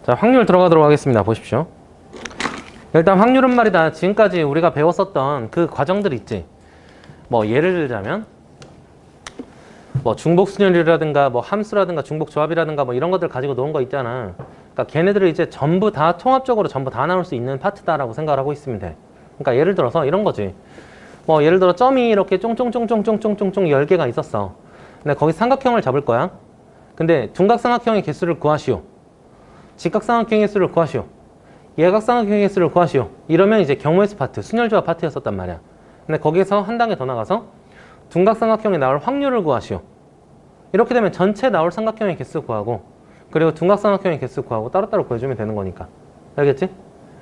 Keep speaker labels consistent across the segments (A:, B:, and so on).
A: 자, 확률 들어가도록 하겠습니다. 보십시오. 일단 확률은 말이다. 지금까지 우리가 배웠었던 그 과정들 있지. 뭐 예를 들자면 뭐 중복순열이라든가 뭐 함수라든가 중복조합이라든가 뭐 이런 것들 가지고 놓은 거 있잖아. 그러니까 걔네들을 이제 전부 다 통합적으로 전부 다 나올 수 있는 파트다라고 생각을 하고 있으면 돼. 그러니까 예를 들어서 이런 거지. 뭐 예를 들어 점이 이렇게 쫑쫑쫑쫑쫑쫑쫑쫑 10개가 있었어. 근데 거기 삼각형을 잡을 거야. 근데 둔각삼각형의 개수를 구하시오. 직각삼각형의 개수를 구하시오. 예각삼각형의 개수를 구하시오. 이러면 이제 경우의 파트, 순열조합 파트였었단 말이야. 근데 거기에서 한 단계 더 나가서 둔각삼각형에 나올 확률을 구하시오. 이렇게 되면 전체 나올 삼각형의 개수 구하고, 그리고 둔각삼각형의 개수 구하고 따로따로 구해주면 되는 거니까. 알겠지?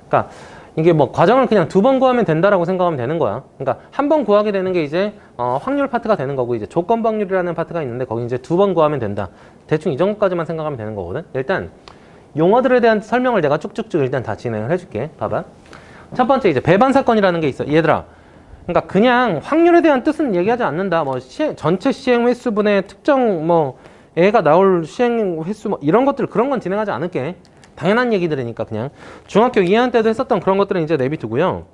A: 그러니까 이게 뭐 과정을 그냥 2번 구하면 된다라고 생각하면 되는 거야. 그러니까 한 번 구하게 되는 게 이제 확률 파트가 되는 거고, 이제 조건 확률이라는 파트가 있는데 거기 이제 2번 구하면 된다. 대충 이 정도까지만 생각하면 되는 거거든. 일단 용어들에 대한 설명을 내가 쭉쭉쭉 일단 다 진행을 해줄게. 봐봐. 첫 번째 이제 배반 사건이라는 게 있어. 얘들아. 그러니까 그냥 확률에 대한 뜻은 얘기하지 않는다. 뭐 전체 시행 횟수분의 특정 뭐 애가 나올 시행 횟수 뭐 이런 것들 그런 건 진행하지 않을게. 당연한 얘기들이니까 그냥 중학교 2학년 때도 했었던 그런 것들은 이제 내비두고요.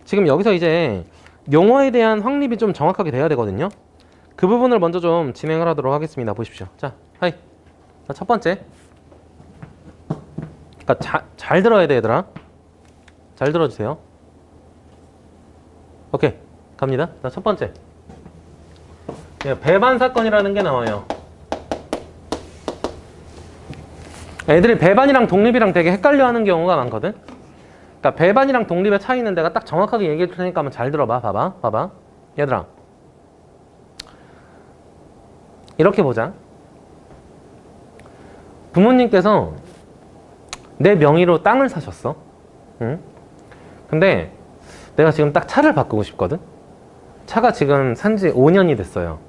A: 지금 여기서 이제 용어에 대한 확립이 좀 정확하게 돼야 되거든요. 그 부분을 먼저 좀 진행을 하도록 하겠습니다. 보십시오. 자, 하이. 자, 첫 번째. 그러니까 잘 들어야 돼, 얘들아. 잘 들어주세요. 오케이, 갑니다. 자, 첫 번째. 배반 사건이라는 게 나와요. 애들이 배반이랑 독립이랑 되게 헷갈려 하는 경우가 많거든. 그러니까 배반이랑 독립의 차이는 내가 딱 정확하게 얘기해 줄 테니까 한번 잘 들어봐. 봐봐. 얘들아. 이렇게 보자. 부모님께서 내 명의로 땅을 사셨어. 응? 근데 내가 지금 딱 차를 바꾸고 싶거든. 차가 지금 산지 5년이 됐어요.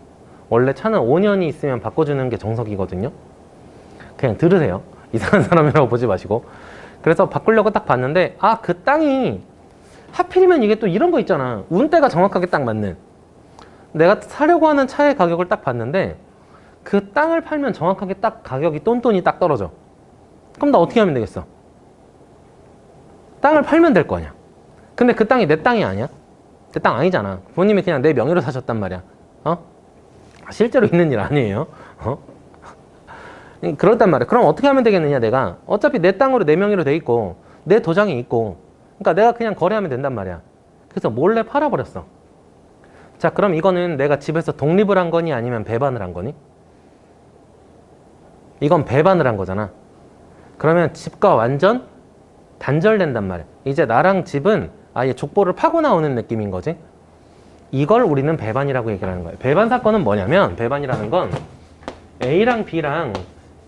A: 원래 차는 5년이 있으면 바꿔주는 게 정석이거든요. 그냥 들으세요. 이상한 사람이라고 보지 마시고. 그래서 바꾸려고 딱 봤는데 그 땅이 하필이면 이게 또 이런 거 있잖아. 운대가 정확하게 딱 맞는. 내가 사려고 하는 차의 가격을 딱 봤는데 그 땅을 팔면 정확하게 딱 가격이 똔똔이 딱 떨어져. 그럼 나 어떻게 하면 되겠어? 땅을 팔면 될 거 아니야. 근데 그 땅이 내 땅이 아니야. 내 땅 아니잖아. 부모님이 그냥 내 명의로 사셨단 말이야. 실제로 있는 일 아니에요. 그렇단 말이야. 그럼 어떻게 하면 되겠느냐, 내가. 어차피 내 땅으로 내 명의로 돼 있고 내 도장이 있고, 그러니까 내가 그냥 거래하면 된단 말이야. 그래서 몰래 팔아버렸어. 자, 그럼 이거는 내가 집에서 독립을 한 거니 아니면 배반을 한 거니? 이건 배반을 한 거잖아. 그러면 집과 완전 단절된단 말이야. 이제 나랑 집은 아예 족보를 파고 나오는 느낌인 거지. 이걸 우리는 배반이라고 얘기를 하는 거예요. 배반 사건은 뭐냐면, 배반이라는 건 A랑 B랑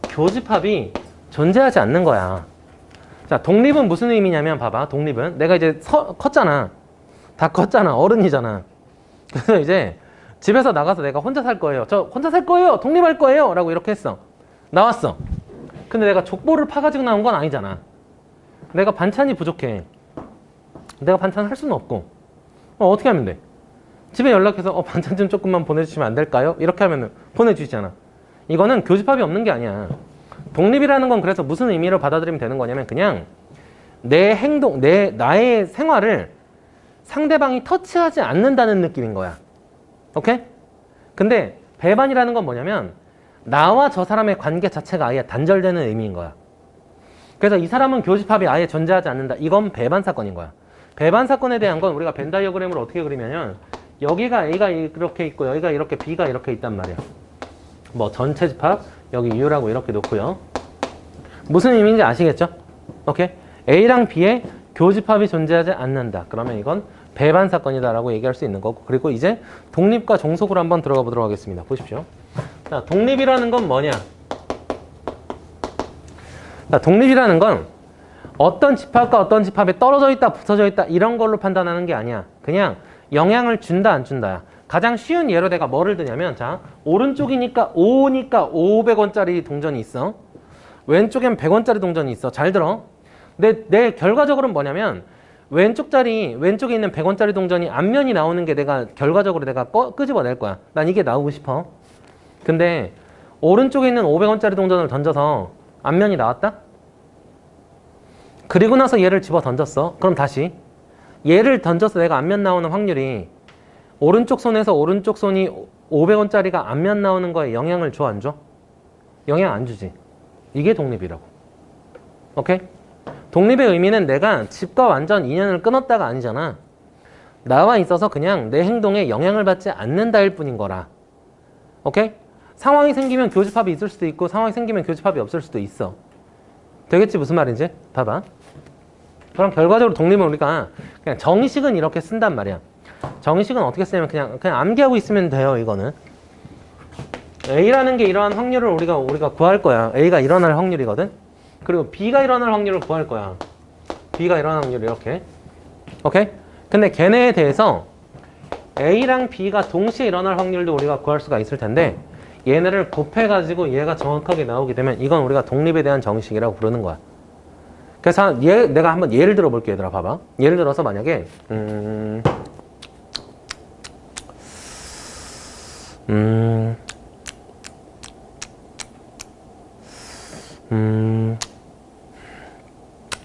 A: 교집합이 존재하지 않는 거야. 자, 독립은 무슨 의미냐면, 봐봐. 독립은 내가 이제 컸잖아. 다 컸잖아. 어른이잖아. 그래서 이제 집에서 나가서 내가 혼자 살 거예요. 저 혼자 살 거예요. 독립할 거예요. 라고 이렇게 했어. 나왔어. 근데 내가 족보를 파가지고 나온 건 아니잖아. 내가 반찬이 부족해. 내가 반찬 할 수는 없고. 어떻게 하면 돼? 집에 연락해서 반찬 좀 조금만 보내주시면 안 될까요? 이렇게 하면 보내주시잖아. 이거는 교집합이 없는 게 아니야. 독립이라는 건 그래서 무슨 의미로 받아들이면 되는 거냐면, 그냥 내 행동, 나의 생활을 상대방이 터치하지 않는다는 느낌인 거야. 오케이? 근데 배반이라는 건 뭐냐면, 나와 저 사람의 관계 자체가 아예 단절되는 의미인 거야. 그래서 이 사람은 교집합이 아예 존재하지 않는다. 이건 배반 사건인 거야. 배반 사건에 대한 건 우리가 벤 다이어그램으로 어떻게 그리냐면, 여기가 A가 이렇게 있고 여기가 이렇게 B가 이렇게 있단 말이야. 뭐 전체 집합, 여기 U라고 이렇게 놓고요. 무슨 의미인지 아시겠죠? 오케이? A랑 B의 교집합이 존재하지 않는다. 그러면 이건 배반 사건이다라고 얘기할 수 있는 거고, 그리고 이제 독립과 종속으로 한번 들어가 보도록 하겠습니다. 보십시오. 자, 독립이라는 건 뭐냐? 자, 독립이라는 건 어떤 집합과 어떤 집합에 떨어져 있다, 붙어져 있다 이런 걸로 판단하는 게 아니야. 그냥 영향을 준다, 안 준다야. 가장 쉬운 예로 내가 뭐를 드냐면, 자, 오른쪽이니까 5니까 500원짜리 동전이 있어. 왼쪽엔 100원짜리 동전이 있어. 잘 들어. 내 결과적으로는 뭐냐면, 왼쪽에 있는 100원짜리 동전이 앞면이 나오는 게 내가 결과적으로 내가 끄집어낼 거야. 난 이게 나오고 싶어. 근데 오른쪽에 있는 500원짜리 동전을 던져서 앞면이 나왔다? 그리고 나서 얘를 집어 던졌어. 그럼 다시 얘를 던져서 내가 앞면 나오는 확률이 오른쪽 손에서 오른쪽 손이 500원짜리가 앞면 나오는 거에 영향을 줘, 안 줘? 영향 안 주지. 이게 독립이라고. 오케이? 독립의 의미는 내가 집과 완전 인연을 끊었다가 아니잖아. 나와 있어서 그냥 내 행동에 영향을 받지 않는다일 뿐인 거라. 오케이? 상황이 생기면 교집합이 있을 수도 있고 상황이 생기면 교집합이 없을 수도 있어. 되겠지? 무슨 말인지? 봐봐. 그럼 결과적으로 독립은 우리가 그냥 정의식은 이렇게 쓴단 말이야. 정의식은 어떻게 쓰냐면 그냥 암기하고 있으면 돼요. 이거는 A라는 게 이러한 확률을 우리가 구할 거야. A가 일어날 확률이거든. 그리고 B가 일어날 확률을 구할 거야. B가 일어날 확률 이렇게. 오케이? 근데 걔네에 대해서 A랑 B가 동시에 일어날 확률도 우리가 구할 수가 있을 텐데 얘네를 곱해가지고 얘가 정확하게 나오게 되면 이건 우리가 독립에 대한 정의식이라고 부르는 거야. 그래서 내가 한번 예를 들어 볼게. 얘들아 봐봐. 예를 들어서 만약에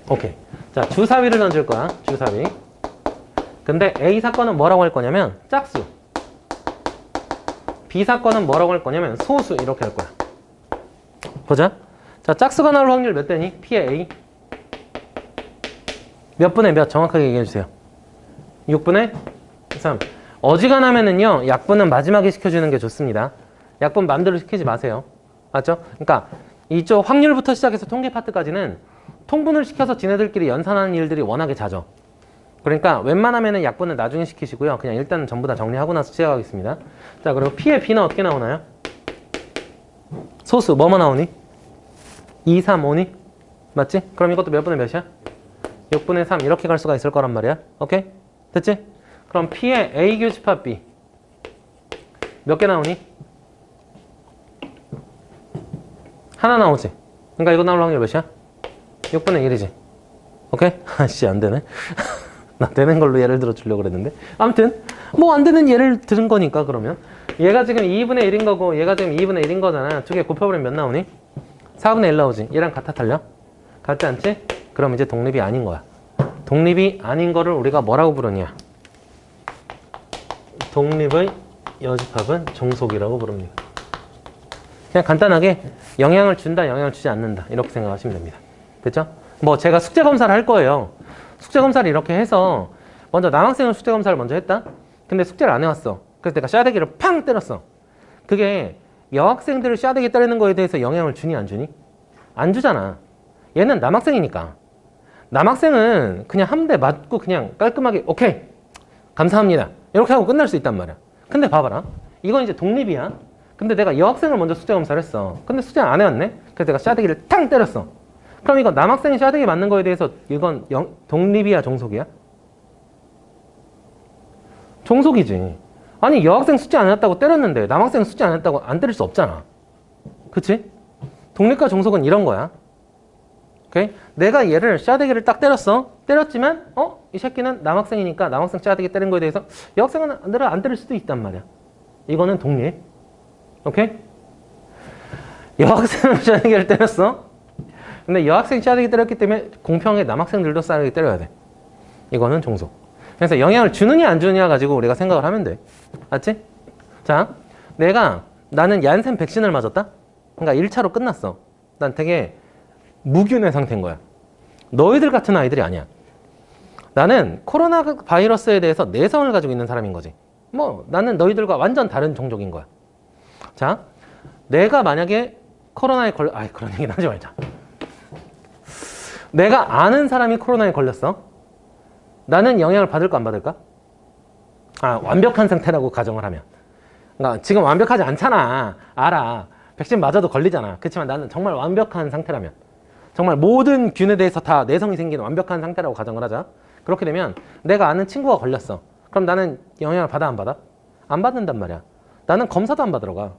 A: 오케이. 자, 주사위를 던질 거야. 주사위. 근데 A 사건은 뭐라고 할 거냐면 짝수. B 사건은 뭐라고 할 거냐면 소수. 이렇게 할 거야. 보자. 자, 짝수가 나올 확률 몇 대니? P의 A. 몇 분의 몇? 정확하게 얘기해 주세요. 6분의 3. 어지간하면은요, 약분은 마지막에 시켜주는 게 좋습니다. 약분 맘대로 시키지 마세요. 맞죠? 그러니까 이쪽 확률부터 시작해서 통계 파트까지는 통분을 시켜서 지네들끼리 연산하는 일들이 워낙에 잦아. 그러니까 웬만하면은 약분은 나중에 시키시고요. 그냥 일단 전부 다 정리하고 나서 시작하겠습니다. 자, 그리고 P의 B는 어떻게 나오나요? 소수 뭐뭐 나오니? 2, 3, 5니? 맞지? 그럼 이것도 몇 분의 몇이야? 6분의 3 이렇게 갈 수가 있을 거란 말이야. 오케이? 됐지? 그럼 P의 A 교집합 B 몇 개 나오니? 하나 나오지? 그러니까 이거 나올 확률 몇이야? 6분의 1이지. 오케이? 아씨 안 되네. 나 되는 걸로 예를 들어 주려고 그랬는데 아무튼 뭐 안 되는 예를 들은 거니까. 그러면 얘가 지금 2분의 1인 거고 얘가 지금 2분의 1인 거잖아. 두 개 곱해버리면 몇 나오니? 4분의 1 나오지. 얘랑 같아 틀려? 같지 않지? 그럼 이제 독립이 아닌 거야. 독립이 아닌 거를 우리가 뭐라고 부르냐? 독립의 여집합은 종속이라고 부릅니다. 그냥 간단하게 영향을 준다, 영향을 주지 않는다 이렇게 생각하시면 됩니다. 됐죠? 뭐 제가 숙제 검사를 할 거예요. 숙제 검사를 이렇게 해서 먼저 남학생은 숙제 검사를 먼저 했다? 근데 숙제를 안 해왔어. 그래서 내가 샤대기를 팡 때렸어. 그게 여학생들을 샤대기 때리는 거에 대해서 영향을 주니 안 주니? 안 주잖아. 얘는 남학생이니까. 남학생은 그냥 한 대 맞고 그냥 깔끔하게 오케이 감사합니다 이렇게 하고 끝날 수 있단 말이야. 근데 봐봐라. 이건 이제 독립이야. 근데 내가 여학생을 먼저 숙제 검사를 했어. 근데 숙제를 안 해왔네? 그래서 내가 샤대기를 탕 때렸어. 그럼 이거 남학생이 샤대기 맞는 거에 대해서 이건 독립이야 종속이야? 종속이지. 아니 여학생 숙제 안 했다고 때렸는데 남학생 숙제 안 했다고 안 때릴 수 없잖아. 그치? 독립과 종속은 이런 거야. 오케이? 내가 얘를 샤대기를 딱 때렸어. 때렸지만 이 새끼는 남학생이니까 남학생 샤대기 때린 거에 대해서 여학생은 안 때릴 수도 있단 말이야. 이거는 독립. 오케이? 여학생은 샤대기를 때렸어. 근데 여학생이 샤대기 때렸기 때문에 공평하게 남학생들도 샤대기 때려야 돼. 이거는 종속. 그래서 영향을 주느냐 안 주느냐 가지고 우리가 생각을 하면 돼. 맞지? 자, 나는 얀센 백신을 맞았다? 그러니까 1차로 끝났어. 난 되게 무균의 상태인 거야. 너희들 같은 아이들이 아니야. 나는 코로나 바이러스에 대해서 내성을 가지고 있는 사람인 거지. 뭐 나는 너희들과 완전 다른 종족인 거야. 자, 내가 만약에 코로나에 그런 얘기는 하지 말자. 내가 아는 사람이 코로나에 걸렸어. 나는 영향을 받을까 안 받을까? 완벽한 상태라고 가정을 하면. 그러니까 지금 완벽하지 않잖아. 알아. 백신 맞아도 걸리잖아. 그렇지만 나는 정말 완벽한 상태라면. 정말 모든 균에 대해서 다 내성이 생기는 완벽한 상태라고 가정을 하자. 그렇게 되면 내가 아는 친구가 걸렸어. 그럼 나는 영향을 받아 안 받아? 안 받는단 말이야. 나는 검사도 안 받으러 가.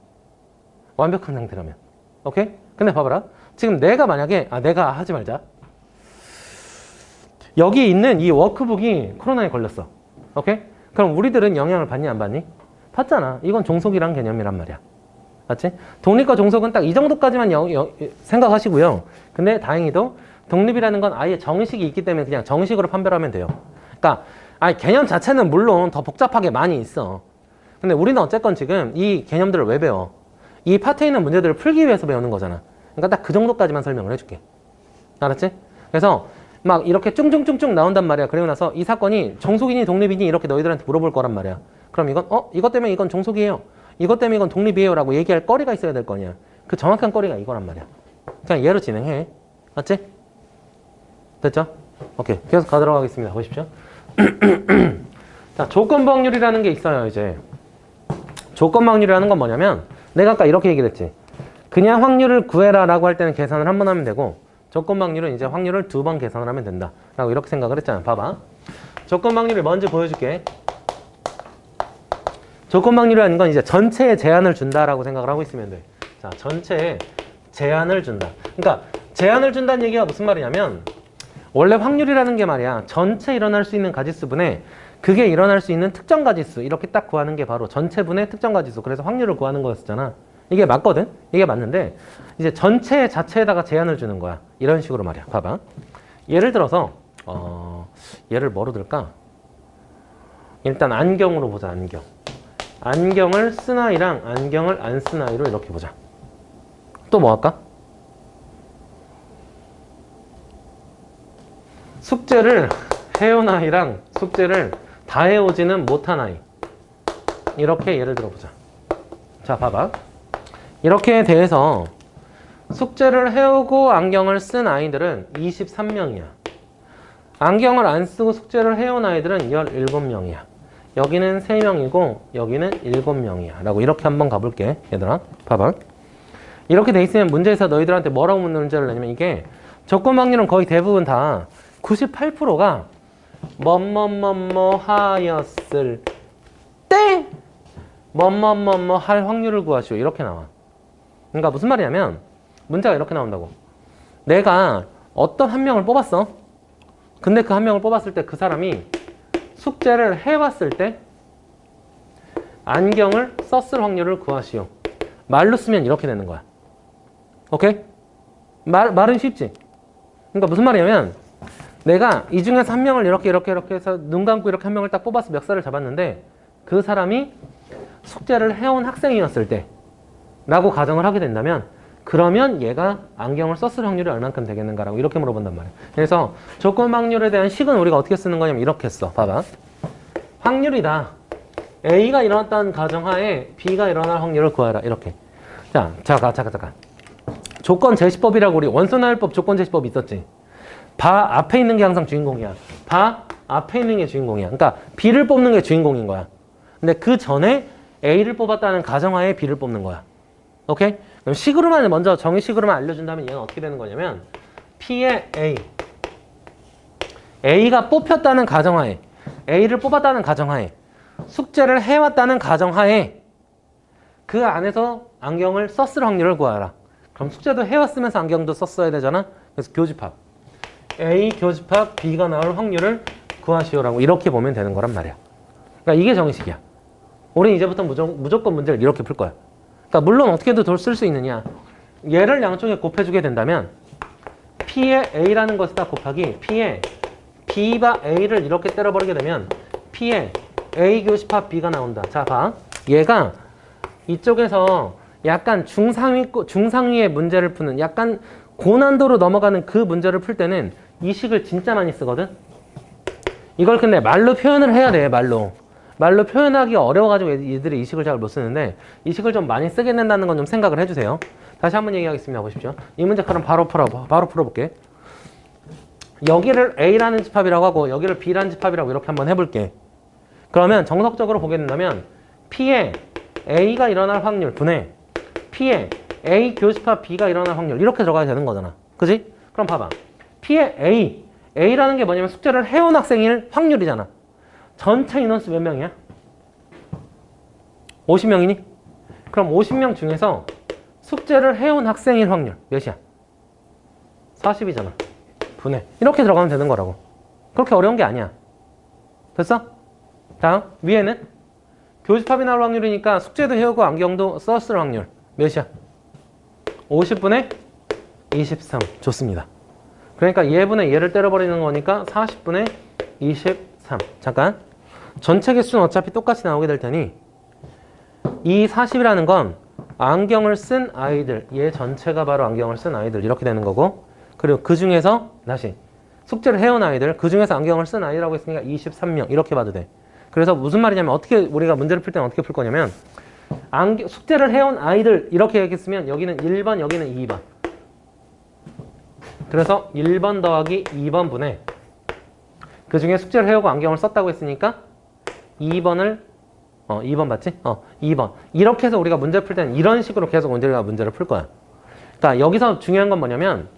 A: 완벽한 상태라면. 오케이? 근데 봐봐라. 지금 내가 만약에 내가 하지 말자. 여기 있는 이 워크북이 코로나에 걸렸어. 오케이? 그럼 우리들은 영향을 받니 안 받니? 받잖아. 이건 종속이란 개념이란 말이야. 맞지? 독립과 종속은 딱 이 정도까지만 생각하시고요. 근데 다행히도 독립이라는 건 아예 정식이 있기 때문에 그냥 정식으로 판별하면 돼요. 그러니까 개념 자체는 물론 더 복잡하게 많이 있어. 근데 우리는 어쨌건 지금 이 개념들을 왜 배워? 이 파트에 있는 문제들을 풀기 위해서 배우는 거잖아. 그러니까 딱 그 정도까지만 설명을 해줄게. 알았지? 그래서 막 이렇게 쭝쭝쭝쭝 나온단 말이야. 그리고 나서 이 사건이 종속이니 독립이니 이렇게 너희들한테 물어볼 거란 말이야. 그럼 이건 이것 때문에 이건 종속이에요. 이것 때문에 이건 독립이에요 라고 얘기할 거리가 있어야 될 거냐. 그 정확한 거리가 이거란 말이야. 그냥 얘로 진행해. 맞지? 됐죠? 오케이. 계속 가도록 하겠습니다. 보십시오. 자, 조건부 확률이라는 게 있어요. 이제 조건부 확률이라는 건 뭐냐면 내가 아까 이렇게 얘기를 했지. 그냥 확률을 구해라 라고 할 때는 계산을 한 번 하면 되고 조건부 확률은 이제 확률을 2번 계산을 하면 된다 라고 이렇게 생각을 했잖아. 봐봐. 조건부 확률을 먼저 보여줄게. 조건부 확률이라는 건 이제 전체에 제한을 준다라고 생각을 하고 있으면 돼. 자, 전체에 제한을 준다. 그러니까 제한을 준다는 얘기가 무슨 말이냐면 원래 확률이라는 게 말이야. 전체 일어날 수 있는 가지수분에 그게 일어날 수 있는 특정 가지수 이렇게 딱 구하는 게 바로 전체분의 특정 가지수. 그래서 확률을 구하는 거였잖아. 이게 맞거든? 이게 맞는데 이제 전체 자체에다가 제한을 주는 거야. 이런 식으로 말이야. 봐봐. 예를 들어서 얘를 뭐로 들까? 일단 안경으로 보자. 안경. 안경을 쓴 아이랑 안경을 안 쓴 아이로 이렇게 보자. 또 뭐 할까? 숙제를 해온 아이랑 숙제를 다 해오지는 못한 아이. 이렇게 예를 들어보자. 자, 봐봐. 이렇게 대해서 숙제를 해오고 안경을 쓴 아이들은 23명이야. 안경을 안 쓰고 숙제를 해온 아이들은 17명이야. 여기는 3명이고 여기는 7명이야 라고 이렇게 한번 가볼게. 얘들아 봐봐. 이렇게 돼 있으면 문제에서 너희들한테 뭐라고 문제를 내냐면 이게 조건 확률은 거의 대부분 다 98%가 뭐뭐뭐뭐 하였을 때 뭐뭐뭐뭐 할 확률을 구하시오 이렇게 나와. 그러니까 무슨 말이냐면 문제가 이렇게 나온다고. 내가 어떤 한 명을 뽑았어. 근데 그 한 명을 뽑았을 때 그 사람이 숙제를 해왔을 때 안경을 썼을 확률을 구하시오. 말로 쓰면 이렇게 되는 거야. 오케이? 말은 쉽지? 그러니까 무슨 말이냐면 내가 이 중에서 한 명을 이렇게 해서 눈 감고 이렇게 한 명을 딱 뽑아서 멱살을 잡았는데 그 사람이 숙제를 해온 학생이었을 때 라고 가정을 하게 된다면 그러면 얘가 안경을 썼을 확률이 얼만큼 되겠는가라고 이렇게 물어본단 말이야. 그래서 조건 확률에 대한 식은 우리가 어떻게 쓰는 거냐면 이렇게 써. 봐봐. 확률이다. A가 일어났다는 가정하에 B가 일어날 확률을 구하라. 이렇게. 자, 잠깐. 조건 제시법이라고 우리 원소나열법 조건 제시법이 있었지. 바 앞에 있는 게 항상 주인공이야. 바 앞에 있는 게 주인공이야. 그러니까 B를 뽑는 게 주인공인 거야. 근데 그 전에 A를 뽑았다는 가정하에 B를 뽑는 거야. 오케이? 그럼 식으로만 먼저 정의식으로만 알려준다면 얘는 어떻게 되는 거냐면 P의 A A가 뽑혔다는 가정하에 A를 뽑았다는 가정하에 숙제를 해왔다는 가정하에 그 안에서 안경을 썼을 확률을 구하라. 그럼 숙제도 해왔으면서 안경도 썼어야 되잖아. 그래서 교집합 A 교집합 B가 나올 확률을 구하시오라고 이렇게 보면 되는 거란 말이야. 그러니까 이게 정의식이야. 우린 이제부터 무조건 문제를 이렇게 풀 거야. 그러니까 물론 어떻게든 쓸 수 있느냐. 얘를 양쪽에 곱해주게 된다면 P의 A라는 것에다 곱하기 P의 B가 A를 이렇게 때려버리게 되면 P의 A 교집합 B가 나온다. 자, 봐. 얘가 이쪽에서 약간 중상위의 문제를 푸는 약간 고난도로 넘어가는 그 문제를 풀 때는 이 식을 진짜 많이 쓰거든. 이걸 근데 말로 표현을 해야 돼. 말로 표현하기 어려워가지고 얘들이 이 식을 잘 못 쓰는데 이 식을 좀 많이 쓰게 된다는 건 좀 생각을 해주세요. 다시 한번 얘기하겠습니다. 보십시오. 이 문제 그럼 바로 풀어볼게. 여기를 A라는 집합이라고 하고 여기를 B라는 집합이라고 이렇게 한번 해볼게. 그러면 정석적으로 보게 된다면 P의 A가 일어날 확률 분의 P의 A 교집합 B가 일어날 확률 이렇게 들어가야 되는 거잖아. 그지? 그럼 봐봐. P의 A라는 게 뭐냐면 숙제를 해온 학생일 확률이잖아. 전체 인원수 몇 명이야? 50명이니? 그럼 50명 중에서 숙제를 해온 학생일 확률 몇이야? 40이잖아. 분해. 이렇게 들어가면 되는 거라고. 그렇게 어려운 게 아니야. 됐어? 다음 위에는 교집합이 나올 확률이니까 숙제도 해오고 안경도 썼을 확률 몇이야? 50분의 23. 좋습니다. 그러니까 얘분의 얘를 때려버리는 거니까 40분의 23. 잠깐. 전체 개수는 어차피 똑같이 나오게 될 테니 이 40이라는 건 안경을 쓴 아이들, 얘 전체가 바로 안경을 쓴 아이들 이렇게 되는 거고, 그리고 그 중에서 다시 숙제를 해온 아이들, 그 중에서 안경을 쓴 아이라고 했으니까 23명 이렇게 봐도 돼. 그래서 무슨 말이냐면 어떻게 우리가 문제를 풀 때는 어떻게 풀 거냐면 숙제를 해온 아이들 이렇게 얘기했으면 여기는 1번, 여기는 2번. 그래서 1번 더하기 2번 분의 그 중에 숙제를 해오고 안경을 썼다고 했으니까 2번을 2번 맞지? 2번. 이렇게 해서 우리가 문제 풀 때는 이런 식으로 계속 문제를 풀 거야. 그러니까 여기서 중요한 건 뭐냐면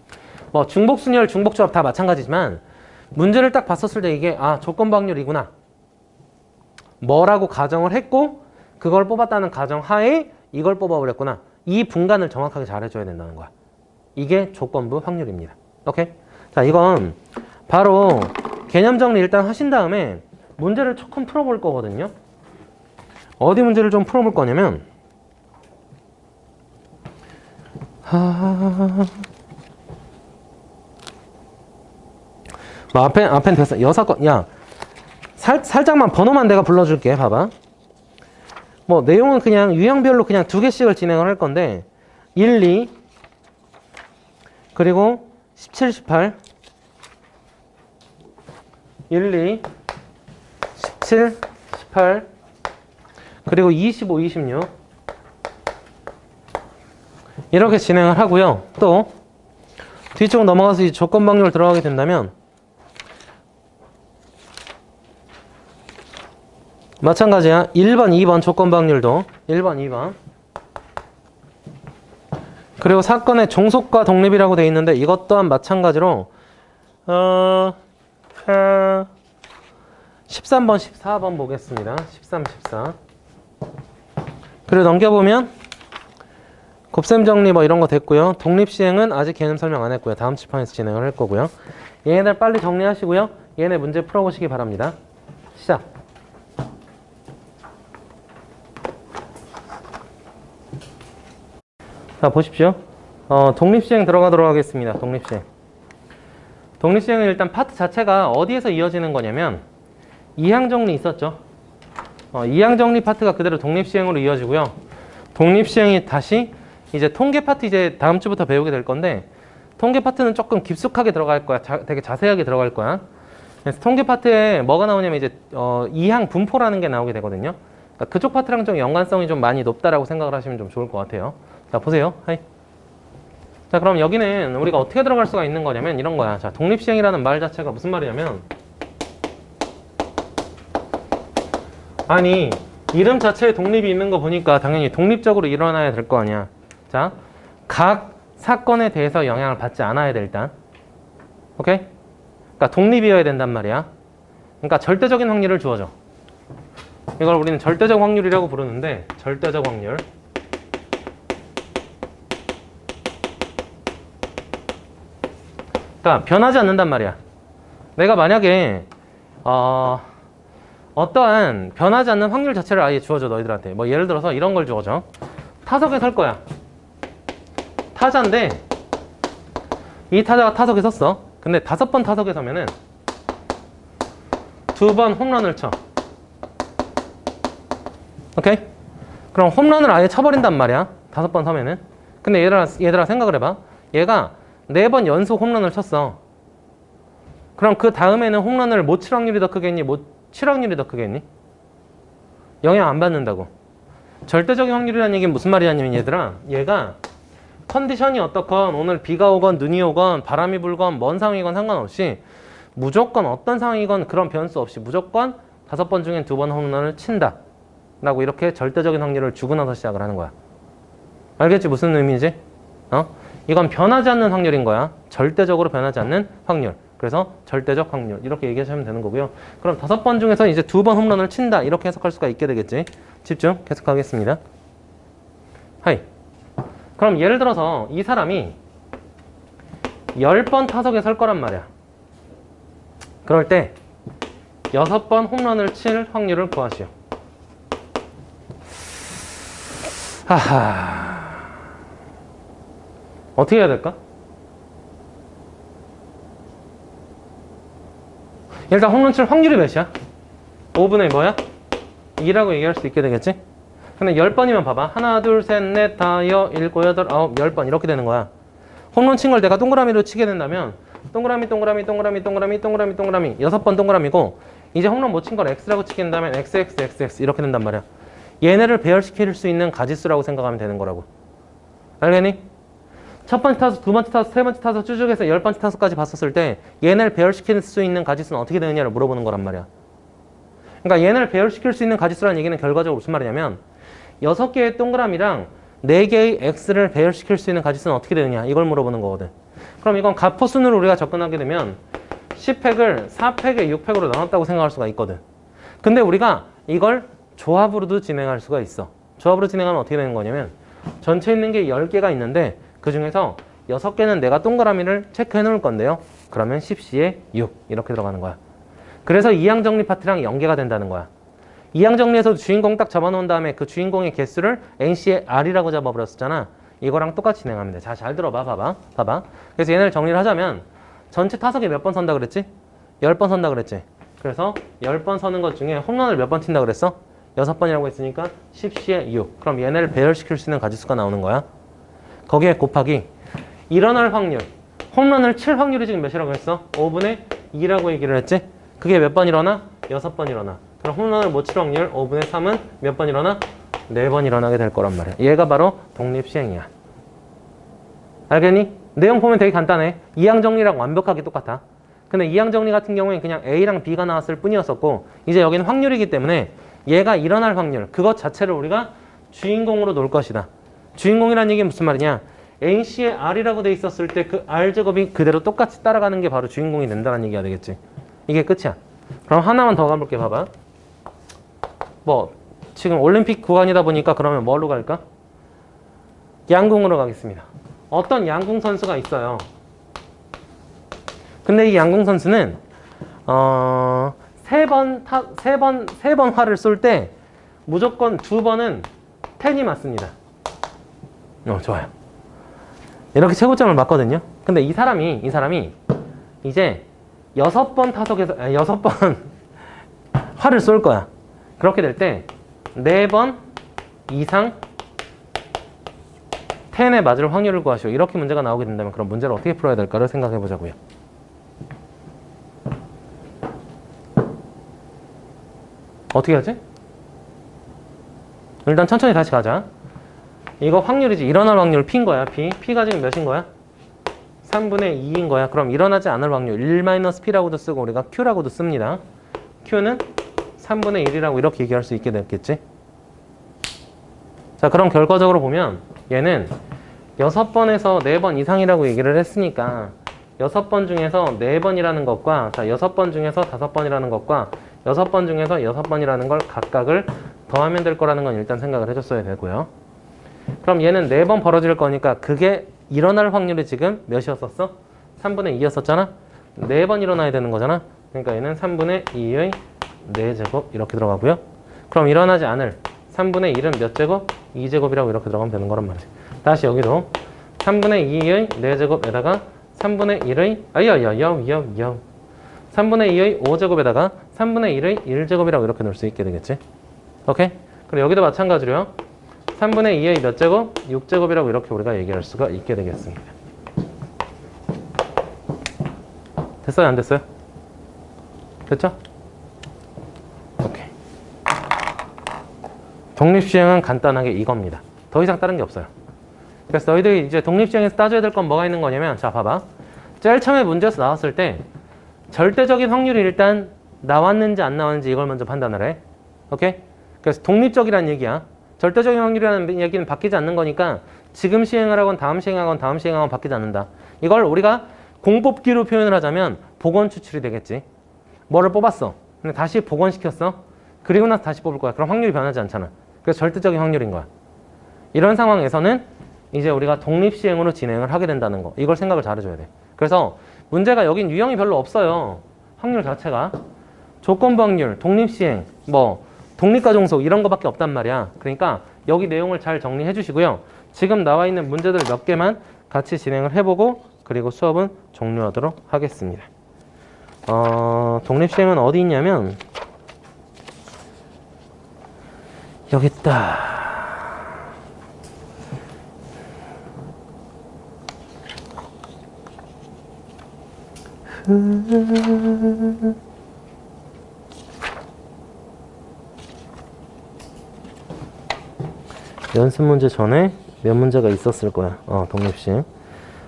A: 뭐 중복순열, 중복조합 다 마찬가지지만 문제를 딱 봤었을 때 이게 조건부 확률이구나. 뭐라고 가정을 했고 그걸 뽑았다는 가정 하에 이걸 뽑아버렸구나. 이 분간을 정확하게 잘해줘야 된다는 거야. 이게 조건부 확률입니다. 오케이? 자, 이건 바로 개념 정리 일단 하신 다음에 문제를 조금 풀어볼 거거든요. 어디 문제를 좀 풀어볼 거냐면 뭐 앞엔 됐어. 6건. 야, 살짝만 번호만 내가 불러줄게. 봐봐. 뭐 내용은 그냥 유형별로 그냥 2개씩을 진행을 할 건데 1, 2 그리고 17, 18 1, 2 17, 18 그리고 25, 26 이렇게 진행을 하고요. 또 뒤쪽 넘어가서 이 조건 방률 들어가게 된다면 마찬가지야. 1번, 2번 조건 방률도 1번, 2번 그리고 사건의 종속과 독립이라고 되어 있는데 이것 또한 마찬가지로 13번, 14번 보겠습니다. 13, 14 그리고 넘겨보면 곱셈 정리 뭐 이런 거 됐고요. 독립시행은 아직 개념 설명 안 했고요. 다음 칠판에서 진행을 할 거고요. 얘네들 빨리 정리하시고요. 얘네 문제 풀어보시기 바랍니다. 시작. 자, 보십시오. 독립시행 들어가도록 하겠습니다. 독립시행. 독립시행은 일단 파트 자체가 어디에서 이어지는 거냐면 이항정리 있었죠. 이항정리 파트가 그대로 독립시행으로 이어지고요. 독립시행이 다시 이제 통계 파트 이제 다음 주부터 배우게 될 건데 통계 파트는 조금 깊숙하게 들어갈 거야. 되게 자세하게 들어갈 거야. 그래서 통계 파트에 뭐가 나오냐면 이제 이항 분포라는 게 나오게 되거든요. 그러니까 그쪽 파트랑 좀 연관성이 좀 많이 높다라고 생각을 하시면 좀 좋을 것 같아요. 자, 보세요. 하이. 자, 그럼 여기는 우리가 어떻게 들어갈 수가 있는 거냐면 이런 거야. 자, 독립시행이라는 말 자체가 무슨 말이냐면 아니 이름 자체에 독립이 있는 거 보니까 당연히 독립적으로 일어나야 될 거 아니야. 자, 각 사건에 대해서 영향을 받지 않아야 돼 일단. 오케이? 그러니까 독립이어야 된단 말이야. 그러니까 절대적인 확률을 주어줘. 이걸 우리는 절대적 확률이라고 부르는데 절대적 확률. 그러니까 변하지 않는단 말이야. 내가 만약에 어떠한 변하지 않는 확률 자체를 아예 주어줘 너희들한테. 뭐 예를 들어서 이런 걸 주어줘. 타석에 설 거야. 타자인데 이 타자가 타석에 섰어. 근데 5번 타석에 서면은 2번 홈런을 쳐. 오케이? 그럼 홈런을 아예 쳐버린단 말이야. 5번 서면은. 근데 얘들아 생각을 해봐. 얘가 4번 연속 홈런을 쳤어. 그럼 그 다음에는 홈런을 못 칠 확률이 더 크겠니? 못 칠 확률이 더 크겠니? 영향 안 받는다고. 절대적인 확률이라는 얘기는 무슨 말이냐면 얘들아, 얘가 컨디션이 어떻건 오늘 비가 오건 눈이 오건 바람이 불건 먼 상황이건 상관없이 무조건 어떤 상황이건 그런 변수 없이 무조건 5번 중엔 2번 홈런을 친다 라고 이렇게 절대적인 확률을 주고 나서 시작을 하는 거야. 알겠지? 무슨 의미인지? 이건 변하지 않는 확률인 거야. 절대적으로 변하지 않는 확률. 그래서 절대적 확률 이렇게 얘기하시면 되는 거고요. 그럼 5번 중에서 이제 2번 홈런을 친다 이렇게 해석할 수가 있게 되겠지. 집중 계속하겠습니다. 하이. 그럼 예를 들어서 이 사람이 10번 타석에 설 거란 말이야. 그럴 때 6번 홈런을 칠 확률을 구하시오. 하하. 어떻게 해야 될까? 일단 홈런 칠 확률이 몇이야? 5분의 뭐야? 2라고 얘기할 수 있게 되겠지? 근데 10번이면 봐봐. 하나, 둘, 셋, 넷, 다, 여, 일곱, 여덟, 아홉, 10번 이렇게 되는 거야. 홈런 친 걸 내가 동그라미로 치게 된다면 동그라미, 동그라미, 동그라미, 동그라미, 동그라미, 동그라미 6번 동그라미고 이제 홈런 못 친 걸 X라고 치게 된다면 X, X, X, X 이렇게 된단 말이야. 얘네를 배열시킬 수 있는 가지수라고 생각하면 되는 거라고. 알겠니? 첫 번째 타수, 두 번째 타수, 세 번째 타수 쭉 해서 10번째 타수까지 봤었을 때 얘네를 배열시킬 수 있는 가지수는 어떻게 되느냐를 물어보는 거란 말이야. 그러니까 얘네를 배열시킬 수 있는 가지수라는 얘기는 결과적으로 무슨 말이냐면 6개의 동그라미랑 4개의 x를 배열시킬 수 있는 가지수는 어떻게 되느냐 이걸 물어보는 거거든. 그럼 이건 가포순으로 우리가 접근하게 되면 10팩을 4팩에 6팩으로 나눴다고 생각할 수가 있거든. 근데 우리가 이걸 조합으로도 진행할 수가 있어. 조합으로 진행하면 어떻게 되는 거냐면 전체 있는 게 10개가 있는데 그 중에서 6개는 내가 동그라미를 체크해 놓을 건데요. 그러면 10C에 6 이렇게 들어가는 거야. 그래서 이항정리 파트랑 연계가 된다는 거야. 이항정리에서 주인공 딱 잡아놓은 다음에 그 주인공의 개수를 NC의 R이라고 잡아버렸었잖아. 이거랑 똑같이 진행하면 돼. 자, 잘 들어봐. 봐봐. 그래서 얘네를 정리를 하자면 전체 타석에 몇 번 선다 그랬지? 10번 선다 그랬지? 그래서 10번 서는 것 중에 홈런을 몇 번 친다 그랬어? 6번이라고 했으니까 10C에 6. 그럼 얘네를 배열시킬 수 있는 가지수가 나오는 거야. 거기에 곱하기 일어날 확률. 홈런을 칠 확률이 지금 몇이라고 했어? 5분의 2라고 얘기를 했지? 그게 몇 번 일어나? 6번 일어나. 그럼 홈런을 못 칠 확률 5분의 3은 몇 번 일어나? 4번 일어나게 될 거란 말이야. 얘가 바로 독립시행이야. 알겠니? 내용 보면 되게 간단해. 이항정리랑 완벽하게 똑같아. 근데 이항정리 같은 경우에 그냥 A랑 B가 나왔을 뿐이었었고 이제 여기는 확률이기 때문에 얘가 일어날 확률 그것 자체를 우리가 주인공으로 놓을 것이다. 주인공이라는 얘기는 무슨 말이냐? NC의 R이라고 돼 있었을 때 그 R제곱이 그대로 똑같이 따라가는 게 바로 주인공이 된다는 얘기가 되겠지. 이게 끝이야. 그럼 하나만 더 가볼게. 봐봐. 지금 올림픽 구간이다 보니까 그러면 뭘로 갈까? 양궁으로 가겠습니다. 어떤 양궁 선수가 있어요. 근데 이 양궁 선수는 세 번 활을 쏠 때 무조건 2번은 10이 맞습니다. 좋아요. 이렇게 최고점을 맞거든요. 근데 이 사람이 이제 6번 타석에서 6번 활을 쏠 거야. 그렇게 될 때 4번 이상 10에 맞을 확률을 구하시오. 이렇게 문제가 나오게 된다면 그럼 문제를 어떻게 풀어야 될까를 생각해 보자고요. 어떻게 하지? 일단 천천히 다시 가자. 이거 확률이지. 일어날 확률 P인 거야. P가 지금 몇인 거야? 3분의 2인 거야. 그럼 일어나지 않을 확률 1-P라고도 쓰고 우리가 Q라고도 씁니다. Q는 3분의 1이라고 이렇게 얘기할 수 있게 됐겠지? 자, 그럼 결과적으로 보면 얘는 6번에서 4번 이상이라고 얘기를 했으니까 6번 중에서 4번이라는 것과 6번 중에서 5번이라는 것과 6번 중에서 6번이라는 걸 각각을 더하면 될 거라는 건 일단 생각을 해줬어야 되고요. 그럼 얘는 4번 벌어질 거니까 그게 일어날 확률이 지금 몇이었었어? 3분의 2였었잖아? 4번 일어나야 되는 거잖아? 그러니까 얘는 3분의 2의 4제곱 이렇게 들어가고요. 그럼 일어나지 않을 3분의 1은 몇 제곱? 2제곱이라고 이렇게 들어가면 되는 거란 말이지. 다시 여기도 3분의 2의 4제곱에다가 3분의 1의 3분의 2의 5제곱에다가 3분의 1의 1제곱이라고 이렇게 넣을 수 있게 되겠지. 오케이? 그리고 여기도 마찬가지로요. 3분의 2의 몇 제곱? 6제곱이라고 이렇게 우리가 얘기할 수가 있게 되겠습니다. 됐어요? 안 됐어요? 됐죠? 오케이. 독립시행은 간단하게 이겁니다. 더 이상 다른 게 없어요. 그래서 너희들이 이제 독립시행에서 따져야 될 건 뭐가 있는 거냐면, 자, 봐봐. 제일 처음에 문제에서 나왔을 때 절대적인 확률이 일단 나왔는지 안 나왔는지 이걸 먼저 판단을 해. 오케이? 그래서 독립적이라는 얘기야. 절대적인 확률이라는 얘기는 바뀌지 않는 거니까 지금 시행을 하건 다음 시행하건 다음 시행하건 바뀌지 않는다. 이걸 우리가 공뽑기로 표현을 하자면 복원 추출이 되겠지. 뭐를 뽑았어. 근데 다시 복원시켰어. 그리고 나서 다시 뽑을 거야. 그럼 확률이 변하지 않잖아. 그래서 절대적인 확률인 거야. 이런 상황에서는 이제 우리가 독립시행으로 진행을 하게 된다는 거. 이걸 생각을 잘해줘야 돼. 그래서 문제가 여긴 유형이 별로 없어요. 확률 자체가. 조건부 확률, 독립시행, 독립가종속 이런 거밖에 없단 말이야. 그러니까 여기 내용을 잘 정리해 주시고요. 지금 나와 있는 문제들 몇 개만 같이 진행을 해보고 그리고 수업은 종료하도록 하겠습니다. 독립시행은 어디 있냐면 여기 있다. 연습 문제 전에 몇 문제가 있었을 거야. 독립시행.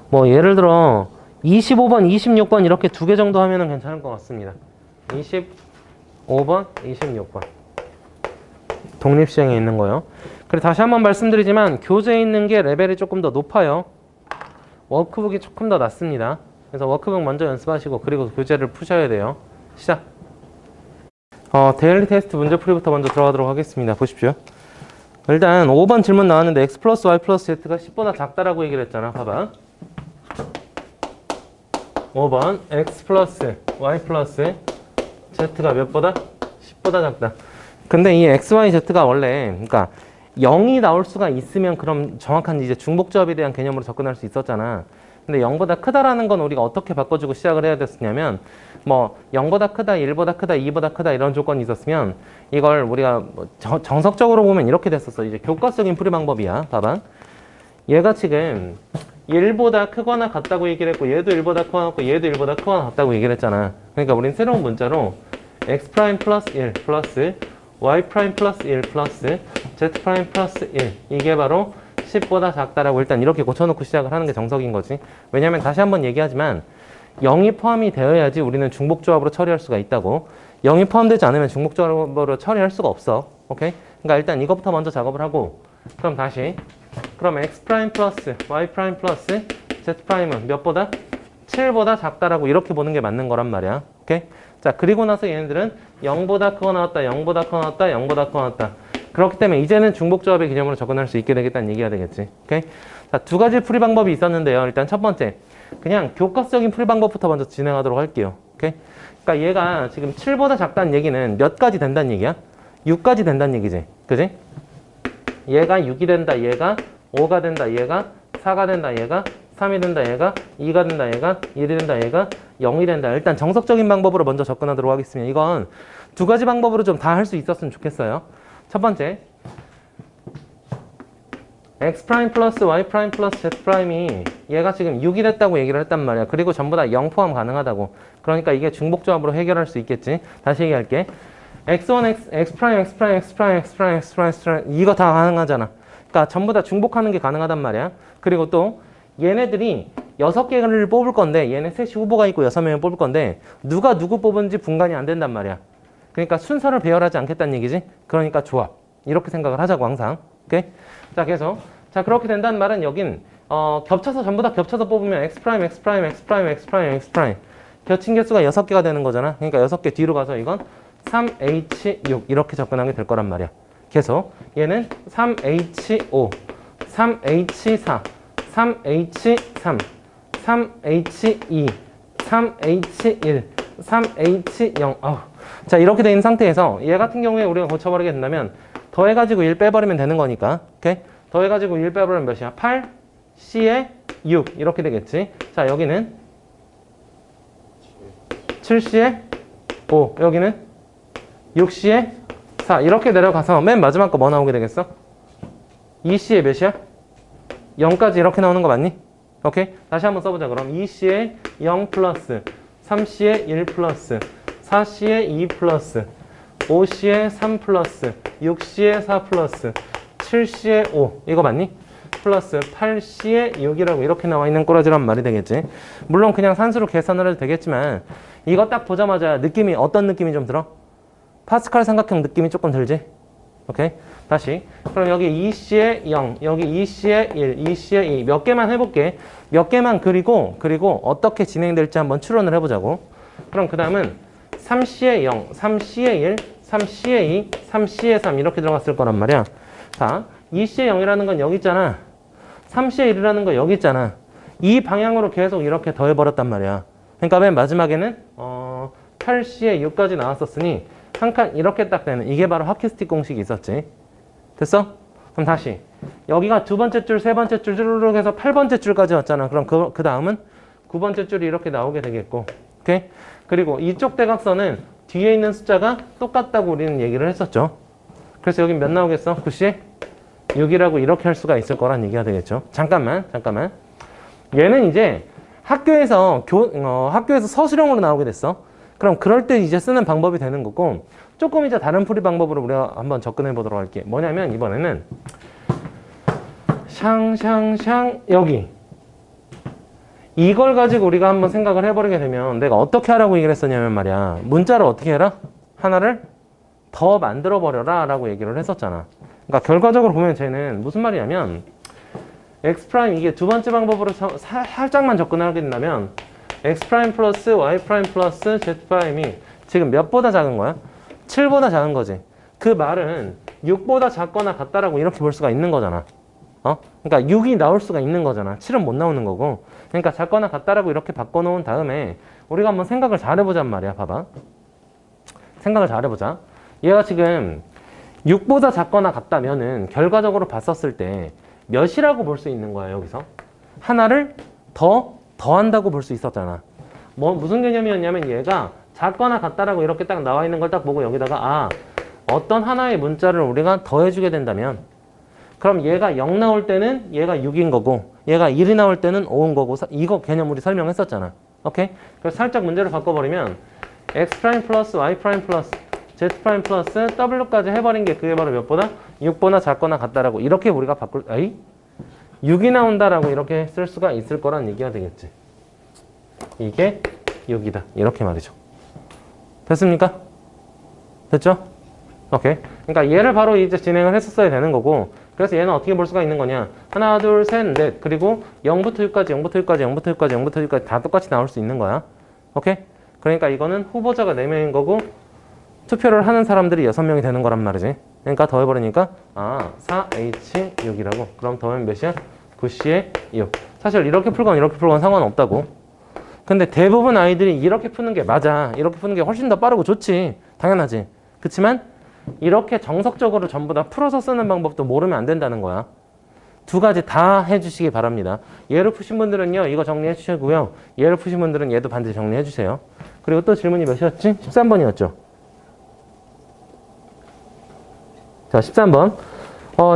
A: 뭐 예를 들어 25번, 26번 이렇게 두 개 정도 하면은 괜찮을 것 같습니다. 25번, 26번. 독립시행에 있는 거요. 그리고 다시 한번 말씀드리지만 교재에 있는 게 레벨이 조금 더 높아요. 워크북이 조금 더 낮습니다. 그래서 워크북 먼저 연습하시고 그리고 교재를 푸셔야 돼요. 시작. 데일리 테스트 문제풀이부터 먼저 들어가도록 하겠습니다. 보십시오. 일단 5번 질문 나왔는데 x 플러스 y 플러스 z가 10보다 작다라고 얘기를 했잖아. 봐봐. 5번 x 플러스 y 플러스 z가 몇 보다? 10보다 작다. 근데 이 x, y, z가 원래 그러니까 0이 나올 수가 있으면 그럼 정확한 이제 중복조합에 대한 개념으로 접근할 수 있었잖아. 근데 0보다 크다라는 건 우리가 어떻게 바꿔주고 시작을 해야 됐었냐면 뭐 0보다 크다, 1보다 크다, 2보다 크다 이런 조건이 있었으면 이걸 우리가 뭐 정석적으로 보면 이렇게 됐었어. 이제 교과적인 풀이 방법이야. 봐봐. 얘가 지금 1보다 크거나 같다고 얘기를 했고 얘도 1보다 크거나 같고 얘도 1보다 크거나 같다고 얘기를 했잖아. 그러니까 우린 새로운 문자로 x 프라임 플러스 1 플러스 y 프라임 플러스 1 플러스 z 프라임 플러스 1 이게 바로 10보다 작다라고 일단 이렇게 고쳐놓고 시작을 하는 게 정석인 거지. 왜냐면 다시 한번 얘기하지만 0이 포함이 되어야지 우리는 중복조합으로 처리할 수가 있다고. 0이 포함되지 않으면 중복조합으로 처리할 수가 없어. 오케이? 그러니까 일단 이것부터 먼저 작업을 하고 그럼 다시 그럼 x 프라임 플러스 y 프라임 플러스 z 프라임은 몇보다? 7보다 작다라고 이렇게 보는 게 맞는 거란 말이야. 오케이? 자, 그리고 나서 얘네들은 0보다 크거 나왔다, 0보다 크거 나왔다, 0보다 크거 나왔다. 그렇기 때문에 이제는 중복조합의 개념으로 접근할 수 있게 되겠다는 얘기가 되겠지. 오케이? 자, 두 가지 풀이 방법이 있었는데요. 일단 첫 번째, 그냥 교과적인 풀이 방법부터 먼저 진행하도록 할게요. 오케이? 그러니까 얘가 지금 7보다 작다는 얘기는 몇 가지 된다는 얘기야? 6가지 된다는 얘기지. 그지? 얘가 6이 된다, 얘가 5가 된다, 얘가 4가 된다, 얘가 3이 된다, 얘가 2가 된다, 얘가 1이 된다, 얘가 0이 된다. 일단 정석적인 방법으로 먼저 접근하도록 하겠습니다. 이건 두 가지 방법으로 좀 다 할 수 있었으면 좋겠어요. 첫 번째, x 프라임 플러스 y 프라임 플러스 z 프라임이 얘가 지금 6이 됐다고 얘기를 했단 말이야. 그리고 전부 다 0 포함 가능하다고. 그러니까 이게 중복조합으로 해결할 수 있겠지. 다시 얘기할게. x1, x 프라임, x 프라임, x 프라임, x 프라임, x 프라임, x 프라임 이거 다 가능하잖아. 그러니까 전부 다 중복하는 게 가능하단 말이야. 그리고 또 얘네들이 6개를 뽑을 건데 얘네 셋이 후보가 있고 6명을 뽑을 건데 누가 누구 뽑은지 분간이 안 된단 말이야. 그러니까 순서를 배열하지 않겠다는 얘기지. 그러니까 조합. 이렇게 생각을 하자고 항상. 오케이? 자, 그래서 자 그렇게 된다는 말은 여긴 겹쳐서 전부 다 겹쳐서 뽑으면 x 프라임, x 프라임, x 프라임, x 프라임, x 프라임 겹친 개수가 6개가 되는 거잖아. 그러니까 6개 뒤로 가서 이건 3H6 이렇게 접근하게 될 거란 말이야. 그래서 얘는 3H5, 3H4, 3H3, 3H2, 3H1, 3H0 자 이렇게 된 상태에서 얘 같은 경우에 우리가 고쳐버리게 된다면 더해가지고 1 빼버리면 되는 거니까. 오케이? 더해가지고 1 빼버리면 몇이야? 8, C에 6 이렇게 되겠지. 자 여기는 7C에 5 여기는 6C에 4 이렇게 내려가서 맨 마지막 거 뭐 나오게 되겠어? 2C에 몇이야? 0까지 이렇게 나오는 거 맞니? 오케이? 다시 한번 써보자. 그럼 2C에 0 플러스 3C에 1 플러스 4C에 2 플러스 5C에 3 플러스 6C에 4 플러스 7C에 5 이거 맞니? 플러스 8C에 6이라고 이렇게 나와 있는 꼬라지란 말이 되겠지. 물론 그냥 산수로 계산을 해도 되겠지만 이거 딱 보자마자 느낌이 어떤 느낌이 좀 들어? 파스칼 삼각형 느낌이 조금 들지? 오케이? 다시 그럼 여기 2C에 0 여기 2C에 1 2C에 2 몇 개만 해볼게. 몇 개만 그리고 어떻게 진행될지 한번 추론을 해보자고. 그럼 그 다음은 3C에 0 3C에 1 3C에 2 3C에 3 이렇게 들어갔을 거란 말이야. 자 2C에 0이라는 건 여기 있잖아. 3C에 1이라는 거 여기 있잖아. 이 방향으로 계속 이렇게 더해버렸단 말이야. 그러니까 맨 마지막에는 8C에 6까지 나왔었으니 한 칸 이렇게 딱 되는 이게 바로 하키스틱 공식이 있었지. 됐어? 그럼 다시 여기가 두 번째 줄, 세 번째 줄 쭈르륵 해서 8번째 줄까지 왔잖아. 그럼 그 다음은 9번째 줄이 이렇게 나오게 되겠고. 오케이? 그리고 이쪽 대각선은 뒤에 있는 숫자가 똑같다고 우리는 얘기를 했었죠. 그래서 여기 몇 나오겠어? 9시? 6이라고 이렇게 할 수가 있을 거란 얘기가 되겠죠. 잠깐만. 얘는 이제 학교에서 서술형으로 나오게 됐어. 그럼 그럴 때 이제 쓰는 방법이 되는 거고, 조금 이제 다른 풀이 방법으로 우리가 한번 접근해 보도록 할게. 뭐냐면 이번에는 샹샹샹 여기 이걸 가지고 우리가 한번 생각을 해버리게 되면 내가 어떻게 하라고 얘기를 했었냐면 말이야. 문자를 어떻게 해라? 하나를 더 만들어 버려라 라고 얘기를 했었잖아. 그러니까 결과적으로 보면 쟤는 무슨 말이냐면 x' 이게 두 번째 방법으로 살짝만 접근하게 된다면 x' 플러스 y' 플러스 z'이 지금 몇보다 작은 거야? 7보다 작은 거지. 그 말은 6보다 작거나 같다라고 이렇게 볼 수가 있는 거잖아. 그러니까 6이 나올 수가 있는 거잖아. 7은 못 나오는 거고. 그러니까 작거나 같다라고 이렇게 바꿔놓은 다음에 우리가 한번 생각을 잘 해보잔 말이야. 봐봐. 생각을 잘 해보자. 얘가 지금 6보다 작거나 같다면은 결과적으로 봤었을 때 몇이라고 볼 수 있는 거야, 여기서? 하나를 더한다고 볼 수 있었잖아. 무슨 개념이었냐면 얘가 작거나 같다라고 이렇게 딱 나와 있는 걸 딱 보고 여기다가 어떤 하나의 문자를 우리가 더해주게 된다면 그럼 얘가 0 나올 때는 얘가 6인 거고 얘가 1이 나올 때는 5인 거고 이거 개념 우리 설명했었잖아. 오케이? 그래서 살짝 문제를 바꿔버리면 x' 플러스 y' 플러스 z' 플러스 w까지 해버린 게 그게 바로 몇보다? 6보다 작거나 같다라고 이렇게 우리가 6이 나온다라고 이렇게 쓸 수가 있을 거란 얘기가 되겠지. 이게 6이다. 이렇게 말이죠. 됐습니까? 됐죠? 오케이. 그러니까 얘를 바로 이제 진행을 했었어야 되는 거고 그래서 얘는 어떻게 볼 수가 있는 거냐. 하나, 둘, 셋, 넷 그리고 0부터 6까지 0부터 6까지 0부터 6까지 0부터 6까지 다 똑같이 나올 수 있는 거야. 오케이? 그러니까 이거는 후보자가 4명인 거고 투표를 하는 사람들이 6명이 되는 거란 말이지. 그러니까 더해버리니까 4H6이라고. 그럼 더하면 몇이야? 9C에 6. 사실 이렇게 풀건 이렇게 풀건 상관없다고. 근데 대부분 아이들이 이렇게 푸는 게 맞아. 이렇게 푸는 게 훨씬 더 빠르고 좋지. 당연하지. 그치만 이렇게 정석적으로 전부 다 풀어서 쓰는 방법도 모르면 안 된다는 거야. 두 가지 다 해주시기 바랍니다. 얘를 푸신 분들은요. 이거 정리해 주시고요. 얘를 푸신 분들은 얘도 반드시 정리해 주세요. 그리고 또 질문이 몇이었지? 13번이었죠. 자, 13번.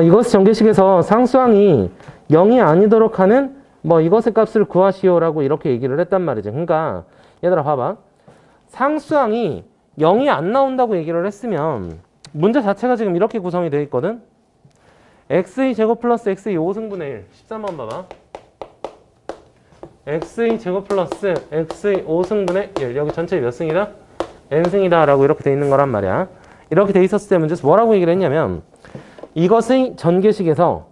A: 이것의 전개식에서 상수항이 0이 아니도록 하는 이것의 값을 구하시오라고 이렇게 얘기를 했단 말이지. 그러니까 얘들아 봐봐. 상수항이 0이 안 나온다고 얘기를 했으면 문제 자체가 지금 이렇게 구성이 되어 있거든. x의 제곱 플러스 x의 5승분의 1. 13번 봐봐. x의 제곱 플러스 x의 5승분의 1. 여기 전체 몇 승이다? n승이다 라고 이렇게 돼 있는 거란 말이야. 이렇게 돼 있었을 때 문제에서 뭐라고 얘기를 했냐면 이것의 전개식에서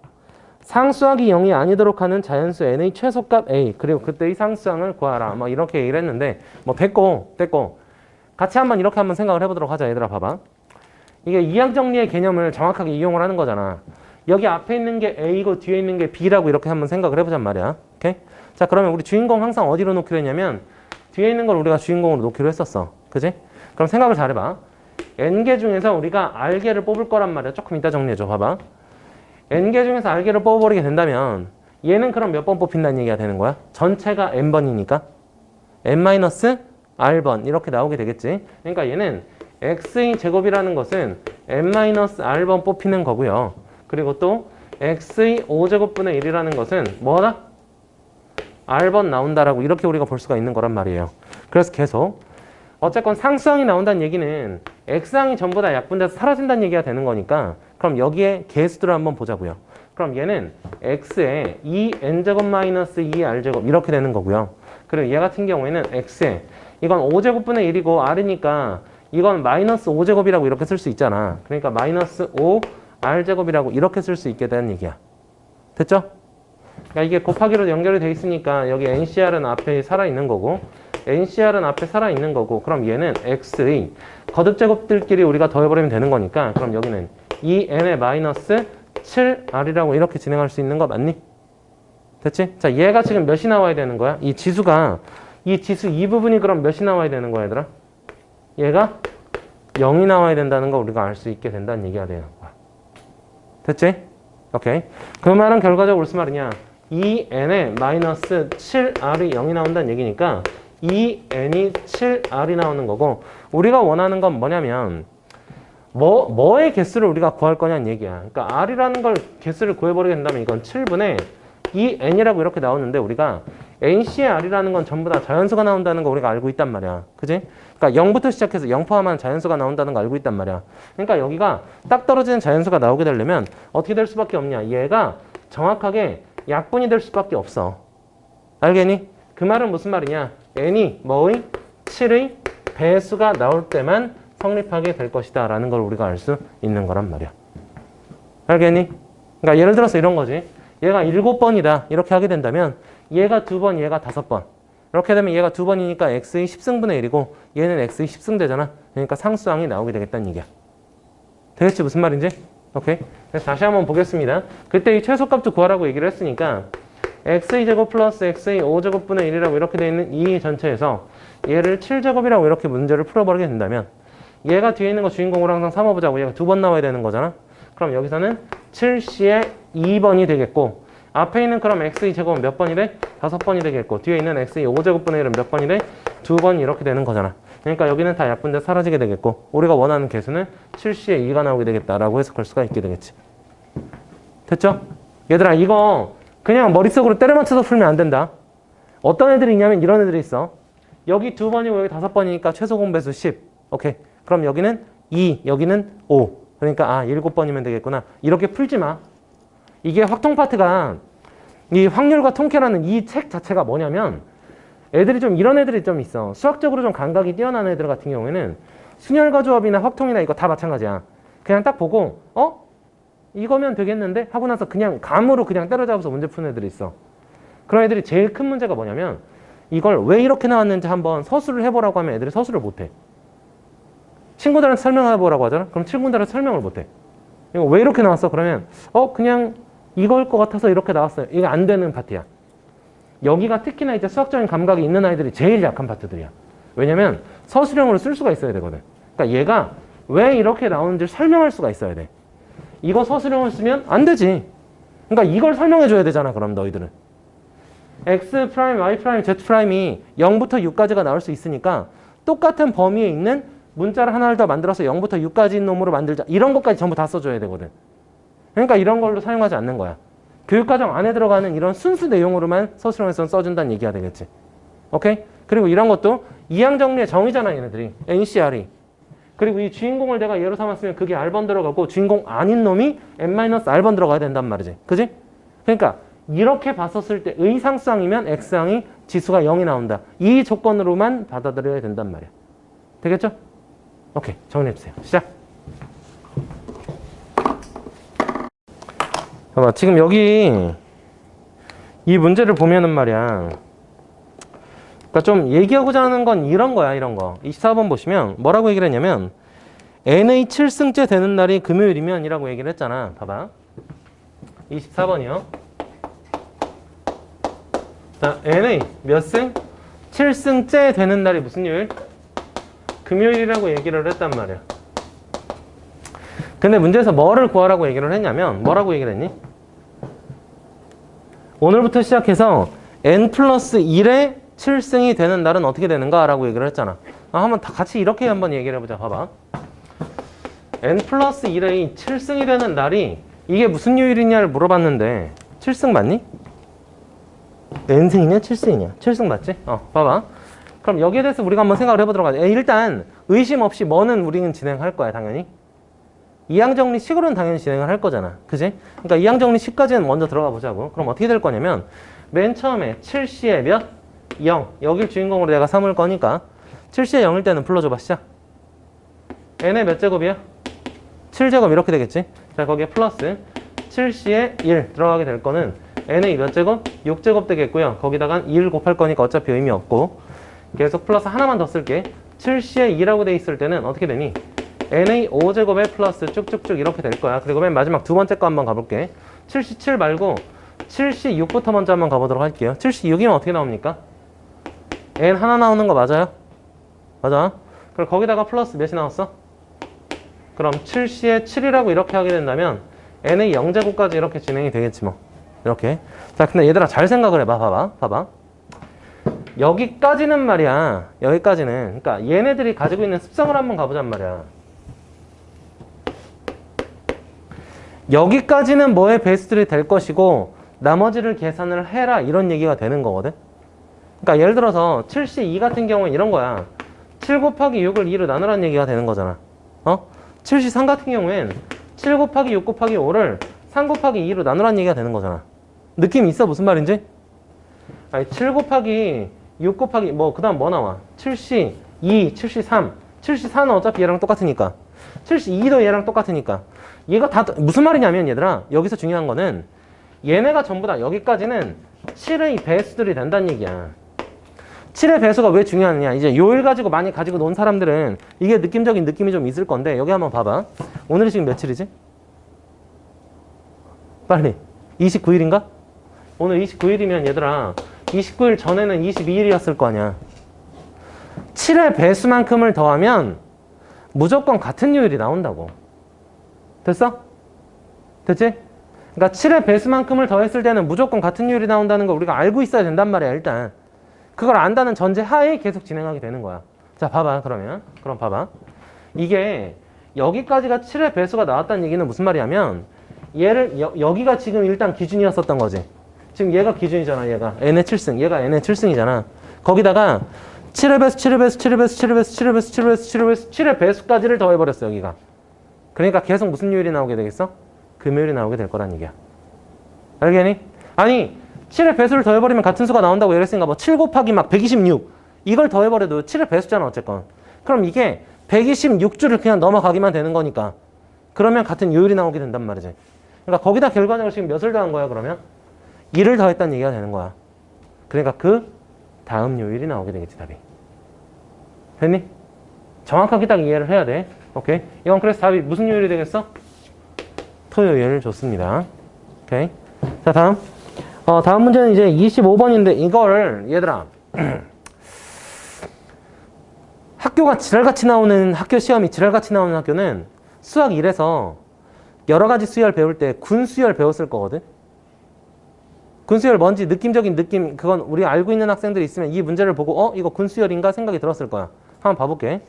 A: 상수항이 0이 아니도록 하는 자연수 n의 최소값 a 그리고 그때의 상수항을 구하라. 이렇게 얘기를 했는데 됐고 같이 이렇게 한번 생각을 해보도록 하자. 얘들아 봐봐. 이게 이항 정리의 개념을 정확하게 이용을 하는 거잖아. 여기 앞에 있는 게 a고 뒤에 있는 게 b라고 이렇게 한번 생각을 해보잔 말이야. 오케이? 자, 그러면 우리 주인공 항상 어디로 놓기로 했냐면 뒤에 있는 걸 우리가 주인공으로 놓기로 했었어. 그지? 그럼 생각을 잘해봐. n개 중에서 우리가 r개를 뽑을 거란 말이야. 조금 이따 정리해줘. 봐봐. n개 중에서 r개를 뽑아버리게 된다면 얘는 그럼 몇 번 뽑힌다는 얘기가 되는 거야? 전체가 n번이니까 n-r번 이렇게 나오게 되겠지. 그러니까 얘는 x의 제곱이라는 것은 n-r번 뽑히는 거고요. 그리고 또 x의 5제곱분의 1이라는 것은 뭐다? r번 나온다라고 이렇게 우리가 볼 수가 있는 거란 말이에요. 그래서 계속 어쨌건 상수항이 나온다는 얘기는 x항이 전부 다 약분돼서 사라진다는 얘기가 되는 거니까 그럼 여기에 개수들을 한번 보자고요. 그럼 얘는 x에 2n제곱 마이너스 2r제곱 이렇게 되는 거고요. 그리고 얘 같은 경우에는 x에 이건 5제곱분의 1이고 r이니까 이건 마이너스 5제곱이라고 이렇게 쓸 수 있잖아. 그러니까 마이너스 5r제곱이라고 이렇게 쓸 수 있게 되는 얘기야. 됐죠? 그러니까 이게 곱하기로 연결이 돼 있으니까 여기 NCR은 앞에 살아있는 거고 NCR은 앞에 살아있는 거고 그럼 얘는 X의 거듭제곱들끼리 우리가 더해버리면 되는 거니까 그럼 여기는 2n의 마이너스 7r이라고 이렇게 진행할 수 있는 거 맞니? 됐지? 자, 얘가 지금 몇이 나와야 되는 거야? 이 지수 이 부분이 그럼 몇이 나와야 되는 거야, 얘들아? 얘가 0이 나와야 된다는 거 우리가 알 수 있게 된다는 얘기가 되는 거야. 됐지? 오케이. 그 말은 결과적으로 무슨 말이냐? 2n에 마이너스 7r이 0이 나온다는 얘기니까 2n이 7r이 나오는 거고, 우리가 원하는 건 뭐냐면 뭐의 개수를 우리가 구할 거냐는 얘기야. 그러니까 r이라는 걸 개수를 구해버리게 된다면 이건 7분의 2n이라고 이렇게 나오는데, 우리가 NC의 r이라는 건 전부 다 자연수가 나온다는 거 우리가 알고 있단 말이야. 그지? 그러니까 0부터 시작해서 0 포함한 자연수가 나온다는 거 알고 있단 말이야. 그러니까 여기가 딱 떨어지는 자연수가 나오게 되려면 어떻게 될 수밖에 없냐? 얘가 정확하게 약분이 될 수밖에 없어. 알겠니? 그 말은 무슨 말이냐? n이 뭐의? 7의 배수가 나올 때만 성립하게 될 것이다 라는 걸 우리가 알 수 있는 거란 말이야. 알겠니? 그러니까 예를 들어서 이런 거지. 얘가 7번이다 이렇게 하게 된다면 얘가 2번, 얘가 5번. 이렇게 되면 얘가 2번이니까 x의 10승분의 1이고 얘는 x의 10승되잖아. 그러니까 상수항이 나오게 되겠다는 얘기야. 되겠지? 무슨 말인지? 오케이. 그래서 다시 한번 보겠습니다. 그때 이 최소값도 구하라고 얘기를 했으니까 x의 제곱 플러스 x의 5제곱분의 1이라고 이렇게 되어 있는 이 전체에서 얘를 7제곱이라고 이렇게 문제를 풀어버리게 된다면 얘가 뒤에 있는 거 주인공으로 항상 삼아보자고. 얘가 2번 나와야 되는 거잖아. 그럼 여기서는 7c의 2번이 되겠고, 앞에 있는 그럼 x의 제곱은 몇 번이 돼? 5번이 되겠고, 뒤에 있는 x의 5제곱분의 1은 몇 번이 돼? 2번이 이렇게 되는 거잖아. 그러니까 여기는 다 약분돼 사라지게 되겠고, 우리가 원하는 개수는 7c의 2가 나오게 되겠다라고 해석할 수가 있게 되겠지. 됐죠? 얘들아, 이거 그냥 머릿속으로 때려 맞춰서 풀면 안 된다. 어떤 애들이 있냐면 이런 애들이 있어. 여기 2번이고 여기 5번이니까 최소 공배수 10. 오케이. 그럼 여기는 2, 여기는 5. 그러니까 7번이면 되겠구나. 이렇게 풀지 마. 이게 확통 파트가 이 확률과 통계라는 이 책 자체가 뭐냐면, 애들이 좀 이런 애들이 좀 있어. 수학적으로 좀 감각이 뛰어난 애들 같은 경우에는 순열과 조합이나 확통이나 이거 다 마찬가지야. 그냥 딱 보고 이거면 되겠는데 하고 나서 그냥 감으로 그냥 때려잡아서 문제 푸는 애들이 있어. 그런 애들이 제일 큰 문제가 뭐냐면, 이걸 왜 이렇게 나왔는지 한번 서술을 해보라고 하면 애들이 서술을 못해. 친구들한테 설명해보라고 하잖아? 그럼 친구들한테 설명을 못해. 이거 왜 이렇게 나왔어? 그러면 그냥 이거일 것 같아서 이렇게 나왔어요. 이게 안 되는 파트야. 여기가 특히나 이제 수학적인 감각이 있는 아이들이 제일 약한 파트들이야. 왜냐면 서술형으로 쓸 수가 있어야 되거든. 그러니까 얘가 왜 이렇게 나오는지 설명할 수가 있어야 돼. 이거 서술형을 쓰면 안 되지. 그러니까 이걸 설명해줘야 되잖아. 그럼 너희들은 x 프라임, y 프라임, z 프라임이 0부터 6까지가 나올 수 있으니까 똑같은 범위에 있는 문자를 하나를 더 만들어서 0부터 6까지인 놈으로 만들자. 이런 것까지 전부 다 써줘야 되거든. 그러니까 이런 걸로 사용하지 않는 거야. 교육과정 안에 들어가는 이런 순수 내용으로만 서술형에서는 써준다는 얘기가 되겠지. 오케이? 그리고 이런 것도 이항 정리의 정의잖아, 얘네들이. NCR이. 그리고 이 주인공을 내가 예로 삼았으면 그게 R번 들어가고 주인공 아닌 놈이 N-R번 들어가야 된단 말이지. 그지? 그러니까 이렇게 봤었을 때 의상수항이면 X항이 지수가 0이 나온다. 이 조건으로만 받아들여야 된단 말이야. 되겠죠? 오케이. 정리해주세요. 시작. 봐봐. 지금 여기 이 문제를 보면은 말이야. 그러니까 좀 얘기하고자 하는 건 이런 거야. 이런 거. 24번 보시면 뭐라고 얘기를 했냐면 n의 7승째 되는 날이 금요일이면 이라고 얘기를 했잖아. 봐봐. 24번이요. 자, n의 몇 승? 7승째 되는 날이 무슨 요일? 금요일이라고 얘기를 했단 말이야. 근데 문제에서 뭐를 구하라고 얘기를 했냐면 뭐라고 얘기를 했니? 오늘부터 시작해서 n 플러스 1의 7승이 되는 날은 어떻게 되는가? 라고 얘기를 했잖아. 한번 다 같이 이렇게 한번 얘기를 해보자. 봐봐. n 플러스 1의 7승이 되는 날이 이게 무슨 요일이냐를 물어봤는데 7승 맞니? n승이냐 7승이냐? 7승 맞지? 봐봐. 그럼 여기에 대해서 우리가 한번 생각을 해보도록 하자. 일단 의심 없이 뭐는 우리는 진행할 거야, 당연히. 이항정리식으로는 당연히 진행을 할 거잖아. 그지? 그러니까 이항정리식까지는 먼저 들어가 보자고. 그럼 어떻게 될 거냐면 맨 처음에 7C에 몇? 0. 여길 주인공으로 내가 삼을 거니까 7C에 0일 때는 불러줘봐. 시작. n의 몇 제곱이야? 7제곱 이렇게 되겠지? 자, 거기에 플러스 7C에 1 들어가게 될 거는 n의 몇 제곱? 6제곱 되겠고요. 거기다가 2를 곱할 거니까 어차피 의미 없고 계속 플러스 하나만 더 쓸게. 7C에 2라고 돼 있을 때는 어떻게 되니? n의 5제곱에 플러스 쭉쭉쭉 이렇게 될 거야. 그리고 맨 마지막 두 번째 거 한번 가볼게. 7C7 말고 7C6부터 먼저 한번 가보도록 할게요. 7C6이면 어떻게 나옵니까? n 하나 나오는 거 맞아요? 맞아. 그럼 거기다가 플러스 몇이 나왔어? 그럼 7C에 7이라고 이렇게 하게 된다면 n의 0제곱까지 이렇게 진행이 되겠지 뭐. 이렇게. 자, 근데 얘들아 잘 생각을 해봐. 봐봐. 여기까지는 말이야. 여기까지는. 그러니까 얘네들이 가지고 있는 습성을 한번 가보잔 말이야. 여기까지는 뭐의 배수들이 될 것이고 나머지를 계산을 해라 이런 얘기가 되는 거거든. 그러니까 예를 들어서 7C2 같은 경우는 이런 거야. 7 곱하기 6을 2로 나누라는 얘기가 되는 거잖아. 7C3 같은 경우엔 7 곱하기 6 곱하기 5를 3 곱하기 2로 나누라는 얘기가 되는 거잖아. 느낌 있어? 무슨 말인지? 아니, 7 곱하기 6 곱하기 그 다음 뭐 나와? 7C2, 7C3. 7C4는 어차피 얘랑 똑같으니까. 7C2도 얘랑 똑같으니까. 얘가 다 무슨 말이냐면 얘들아, 여기서 중요한 거는 얘네가 전부 다 여기까지는 7의 배수들이 된다는 얘기야. 7의 배수가 왜 중요하냐? 이제 요일 가지고 많이 가지고 논 사람들은 이게 느낌적인 느낌이 좀 있을 건데 여기 한번 봐봐. 오늘이 지금 며칠이지? 빨리. 29일인가? 오늘 29일이면 얘들아 29일 전에는 22일이었을 거 아니야. 7의 배수만큼을 더하면 무조건 같은 요일이 나온다고. 됐어? 됐지? 그러니까 7의 배수만큼을 더했을 때는 무조건 같은 요일이 나온다는 걸 우리가 알고 있어야 된단 말이야, 일단. 그걸 안다는 전제 하에 계속 진행하게 되는 거야. 자, 봐봐, 그럼 봐봐. 이게 여기까지가 7의 배수가 나왔다는 얘기는 무슨 말이냐면 얘를 여기가 지금 일단 기준이었었던 거지. 지금 얘가 기준이잖아, 얘가. n의 7승. 얘가 n의 7승이잖아. 거기다가 7의 배수, 7의 배수, 7의 배수, 7의 배수, 7의 배수, 7의 배수, 7의 배수, 7의 배수까지를 더해버렸어, 여기가. 그러니까 계속 무슨 요일이 나오게 되겠어? 금요일이 나오게 될 거란 얘기야. 알겠니? 아니, 7의 배수를 더해버리면 같은 수가 나온다고 얘기했으니까 뭐 7 곱하기 막 126 이걸 더해버려도 7의 배수잖아, 어쨌건. 그럼 이게 126주를 그냥 넘어가기만 되는 거니까 그러면 같은 요일이 나오게 된단 말이지. 그러니까 거기다 결과적으로 지금 몇을 더한 거야, 그러면? 2를 더했다는 얘기가 되는 거야. 그러니까 그 다음 요일이 나오게 되겠지, 답이. 됐니? 정확하게 딱 이해를 해야 돼. 오케이? 이건 그래서 답이 무슨 요일이 되겠어? 토요일. 좋습니다. 오케이. 자, 다음 문제는 이제 25번인데 이걸 얘들아 학교가 지랄같이 나오는 학교 시험이 지랄같이 나오는 학교는 수학 1에서 여러 가지 수열 배울 때 군수열 배웠을 거거든. 군수열 뭔지 느낌적인 느낌 그건 우리가 알고 있는 학생들이 있으면 이 문제를 보고 이거 군수열인가 생각이 들었을 거야. 한번 봐볼게.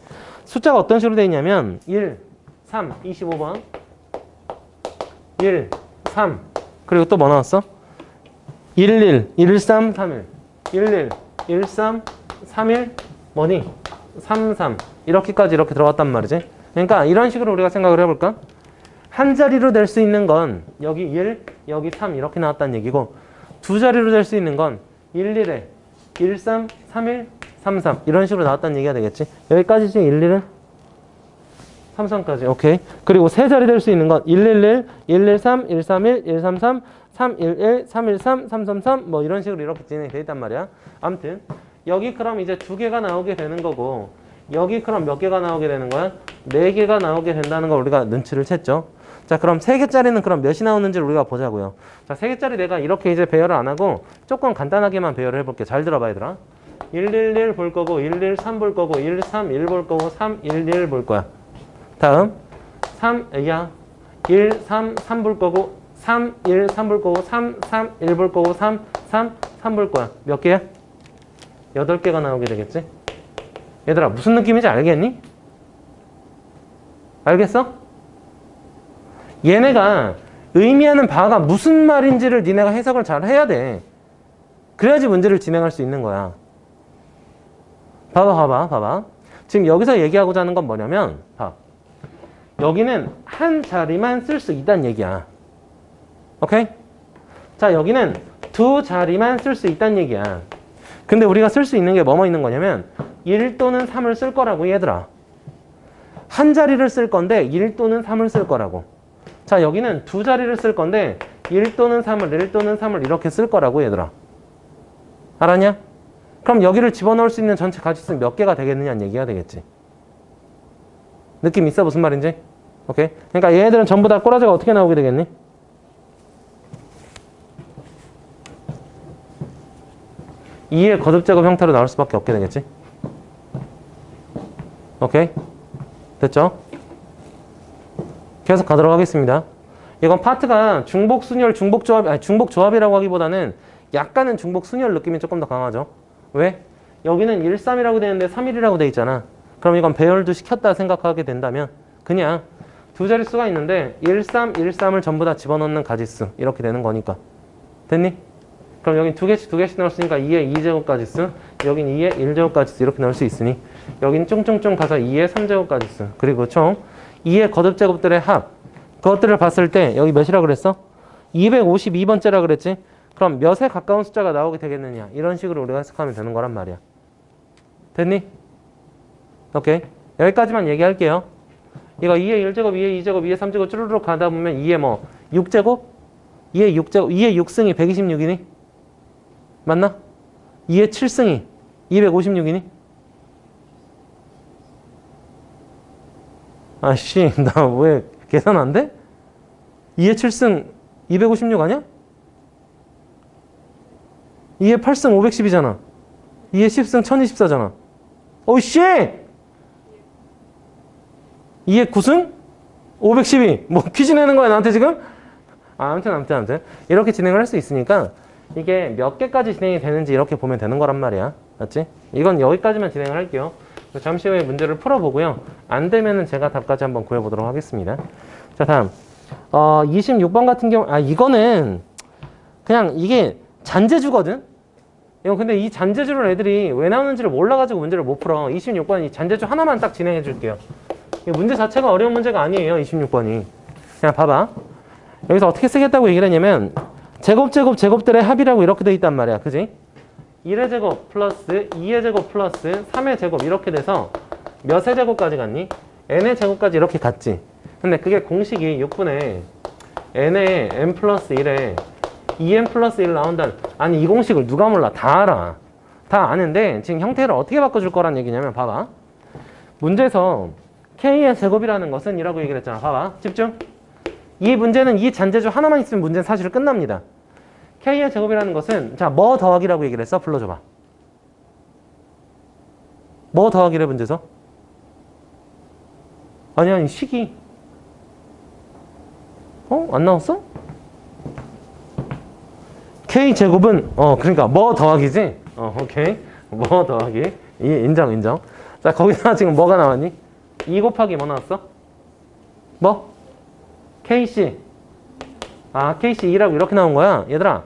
A: 숫자가 어떤 식으로 되어 있냐면 1, 3, 25번 1, 3 그리고 또 뭐 나왔어? 11, 13, 31 11, 13, 31 뭐니? 33 이렇게까지 이렇게 들어갔단 말이지. 그러니까 이런 식으로 우리가 생각을 해볼까? 한 자리로 될 수 있는 건 여기 1, 여기 3 이렇게 나왔다는 얘기고 두 자리로 될 수 있는 건 1, 1에 1, 3, 3, 1, 3, 3 이런 식으로 나왔다는 얘기가 되겠지. 여기까지지 1, 1은? 3, 3까지. 오케이. 그리고 세 자리 될 수 있는 건 1, 1, 1, 1, 1, 3, 1, 3, 1, 1, 3, 3, 3, 1, 1, 3, 1, 3, 3, 3, 3 뭐 이런 식으로 이렇게 진행이 돼 있단 말이야. 아무튼 여기 그럼 이제 2개가 나오게 되는 거고 여기 그럼 몇 개가 나오게 되는 거야? 4개가 나오게 된다는 걸 우리가 눈치를 챘죠. 자, 그럼 3개짜리는 그럼 몇이 나오는지를 우리가 보자고요. 자, 3개짜리 내가 이렇게 이제 배열을 안 하고 조금 간단하게만 배열을 해볼게. 잘 들어봐, 얘들아. 1, 1, 1 볼 거고 1, 1, 3 볼 거고 1, 3, 1 볼 거고 3, 1, 1 볼 거야. 다음 3, 1, 3, 3 볼 거고 3, 1, 3 볼 거고 3, 3, 1 볼 거고 3, 3, 3 볼 거야. 몇 개야? 8개가 나오게 되겠지? 얘들아, 무슨 느낌인지 알겠니? 알겠어? 얘네가 의미하는 바가 무슨 말인지를 니네가 해석을 잘 해야 돼. 그래야지 문제를 진행할 수 있는 거야. 봐봐. 지금 여기서 얘기하고자 하는 건 뭐냐면, 봐. 여기는 한 자리만 쓸 수 있다는 얘기야. 오케이? 자, 여기는 두 자리만 쓸 수 있다는 얘기야. 근데 우리가 쓸 수 있는 게 뭐뭐 있는 거냐면 1 또는 3을 쓸 거라고, 얘들아. 한 자리를 쓸 건데 1 또는 3을 쓸 거라고. 자, 여기는 두 자리를 쓸 건데 1 또는 3을 이렇게 쓸 거라고, 얘들아. 알았냐? 그럼 여기를 집어넣을 수 있는 전체 가지수는 몇 개가 되겠느냐는 얘기가 되겠지. 느낌 있어? 무슨 말인지? 오케이? 그러니까 얘네들은 전부 다 꼬라지가 어떻게 나오게 되겠니? (2의) 거듭제곱 형태로 나올 수밖에 없게 되겠지. 오케이? 됐죠? 계속 가도록 하겠습니다. 이건 파트가 중복 순열, 중복 조합, 아니 중복 조합이라고 하기보다는 약간은 중복 순열 느낌이 조금 더 강하죠. 왜? 여기는 1, 3이라고 되는데 3, 1이라고 돼 있잖아. 그럼 이건 배열도 시켰다 생각하게 된다면 그냥 두 자릿수가 있는데 1, 3, 1, 3을 전부 다 집어넣는 가지수 이렇게 되는 거니까. 됐니? 그럼 여긴 두 개씩 넣었으니까 2의 2제곱 가지수, 여긴 2의 1제곱 가지수 이렇게 넣을 수 있으니 여긴 쫑쫑쫑 가서 2의 3제곱 가지수, 그리고 총 2의 거듭제곱들의 합, 그것들을 봤을 때 여기 몇이라 그랬어? 252번째라 그랬지? 그럼 몇에 가까운 숫자가 나오게 되겠느냐, 이런 식으로 우리가 해석하면 되는 거란 말이야. 됐니? 오케이, 여기까지만 얘기할게요. 이거 2의 1제곱, 2의 2제곱, 2의 3제곱 쭈르륵 가다 보면 2의 뭐 6제곱? 2의 6제곱, 2의 6승이 126이니? 맞나? 2의 7승이 256이니? 아씨, 나 왜 계산 안 돼? 2의 7승 256 아니야? 2의 8승 510이잖아. 2의 10승 1024잖아. 오씨! 2의 9승 512. 뭐 퀴즈 내는 거야 나한테 지금? 아무튼 이렇게 진행을 할 수 있으니까 이게 몇 개까지 진행이 되는지 이렇게 보면 되는 거란 말이야. 맞지? 이건 여기까지만 진행을 할게요. 잠시 후에 문제를 풀어보고요. 안 되면은 제가 답까지 한번 구해보도록 하겠습니다. 자, 다음 26번 같은 경우, 이거는 그냥 이게 잔재주거든? 이거 근데 이 잔재주를 애들이 왜 나오는지를 몰라가지고 문제를 못 풀어. 26번 이 잔재주 하나만 딱 진행해 줄게요. 문제 자체가 어려운 문제가 아니에요. 26번이. 그냥 봐봐. 여기서 어떻게 쓰겠다고 얘기를 했냐면 제곱들의 합이라고 이렇게 돼 있단 말이야. 그지? 1의 제곱 플러스 2의 제곱 플러스 3의 제곱 이렇게 돼서 몇의 제곱까지 갔니? n의 제곱까지 이렇게 갔지. 근데 그게 공식이 6분의 n의 n 플러스 1에 2n 플러스 1 나온다는, 아니 이 공식을 누가 몰라. 다 알아. 다 아는데 지금 형태를 어떻게 바꿔줄 거란 얘기냐면 봐봐. 문제에서 k의 제곱이라는 것은 이라고 얘기를 했잖아. 봐봐. 집중. 이 문제는 이 잔재주 하나만 있으면 문제는 사실 끝납니다. k의 제곱이라는 것은 자, 뭐 더하기라고 얘기를 했어? 불러줘봐. 뭐 더하기래 문제에서? 아니 식이 안 나왔어? k 제곱은 그러니까 뭐 더하기지? 오케이. 뭐 더하기. 인정. 자, 거기서 지금 뭐가 나왔니? 2 곱하기 뭐 나왔어? 뭐? kc. kc 2라고 이렇게 나온 거야. 얘들아,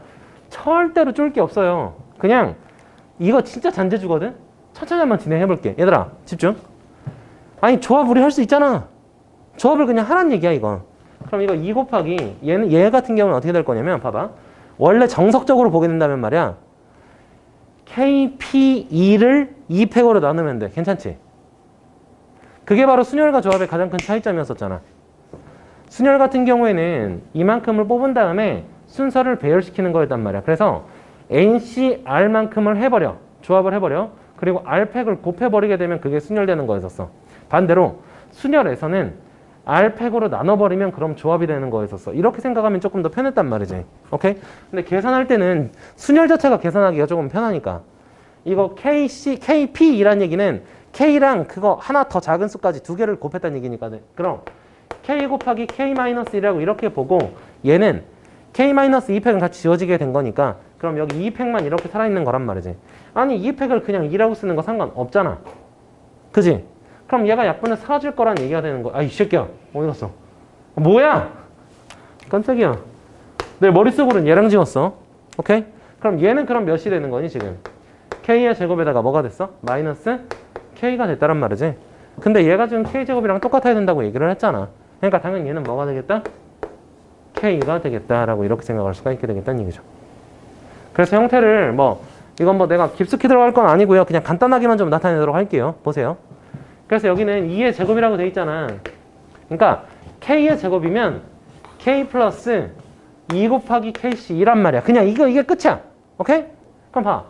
A: 절대로 쫄 게 없어요. 그냥 이거 진짜 잔재주거든? 천천히 한번 진행해볼게. 얘들아, 집중. 아니, 조합 우리 할 수 있잖아. 조합을 그냥 하란 얘기야, 이건. 그럼 이거 2 곱하기 얘 같은 경우는 어떻게 될 거냐면 봐봐. 원래 정석적으로 보게 된다면 말이야. KP2를 2팩으로 나누면 돼. 괜찮지? 그게 바로 순열과 조합의 가장 큰 차이점이었었잖아. 순열 같은 경우에는 이만큼을 뽑은 다음에 순서를 배열시키는 거였단 말이야. 그래서 NCR만큼을 해버려. 조합을 해버려. 그리고 R팩을 곱해버리게 되면 그게 순열되는 거였었어. 반대로 순열에서는 R팩으로 나눠버리면 그럼 조합이 되는 거였었어. 이렇게 생각하면 조금 더 편했단 말이지. 오케이? 근데 계산할 때는 순열 자체가 계산하기가 조금 편하니까. 이거 KP2란 얘기는 K랑 그거 하나 더 작은 수까지 두 개를 곱했다는 얘기니까. 그럼 K 곱하기 K-1이라고 이렇게 보고 얘는 K-2팩은 같이 지워지게 된 거니까 그럼 여기 2팩만 이렇게 살아있는 거란 말이지. 아니 2팩을 그냥 2라고 쓰는 거 상관없잖아. 그지? 그럼 얘가 약분에 사라질 거란 얘기가 되는 거야. 이 새끼야. 어디 갔어? 뭐야? 깜짝이야. 내 머릿속으로는 얘랑 지웠어. 오케이? 그럼 얘는 그럼 몇이 되는 거니 지금? K의 제곱에다가 뭐가 됐어? 마이너스 K가 됐다란 말이지. 근데 얘가 지금 K제곱이랑 똑같아야 된다고 얘기를 했잖아. 그러니까 당연히 얘는 뭐가 되겠다? K가 되겠다라고 이렇게 생각할 수가 있게 되겠다는 얘기죠. 그래서 형태를 이건 내가 깊숙이 들어갈 건 아니고요. 그냥 간단하게만 좀 나타내도록 할게요. 보세요. 그래서 여기는 2의 제곱이라고 돼 있잖아. 그러니까 K의 제곱이면 K 플러스 2 곱하기 KC 2란 말이야. 그냥 이게 끝이야. 오케이? 그럼 봐.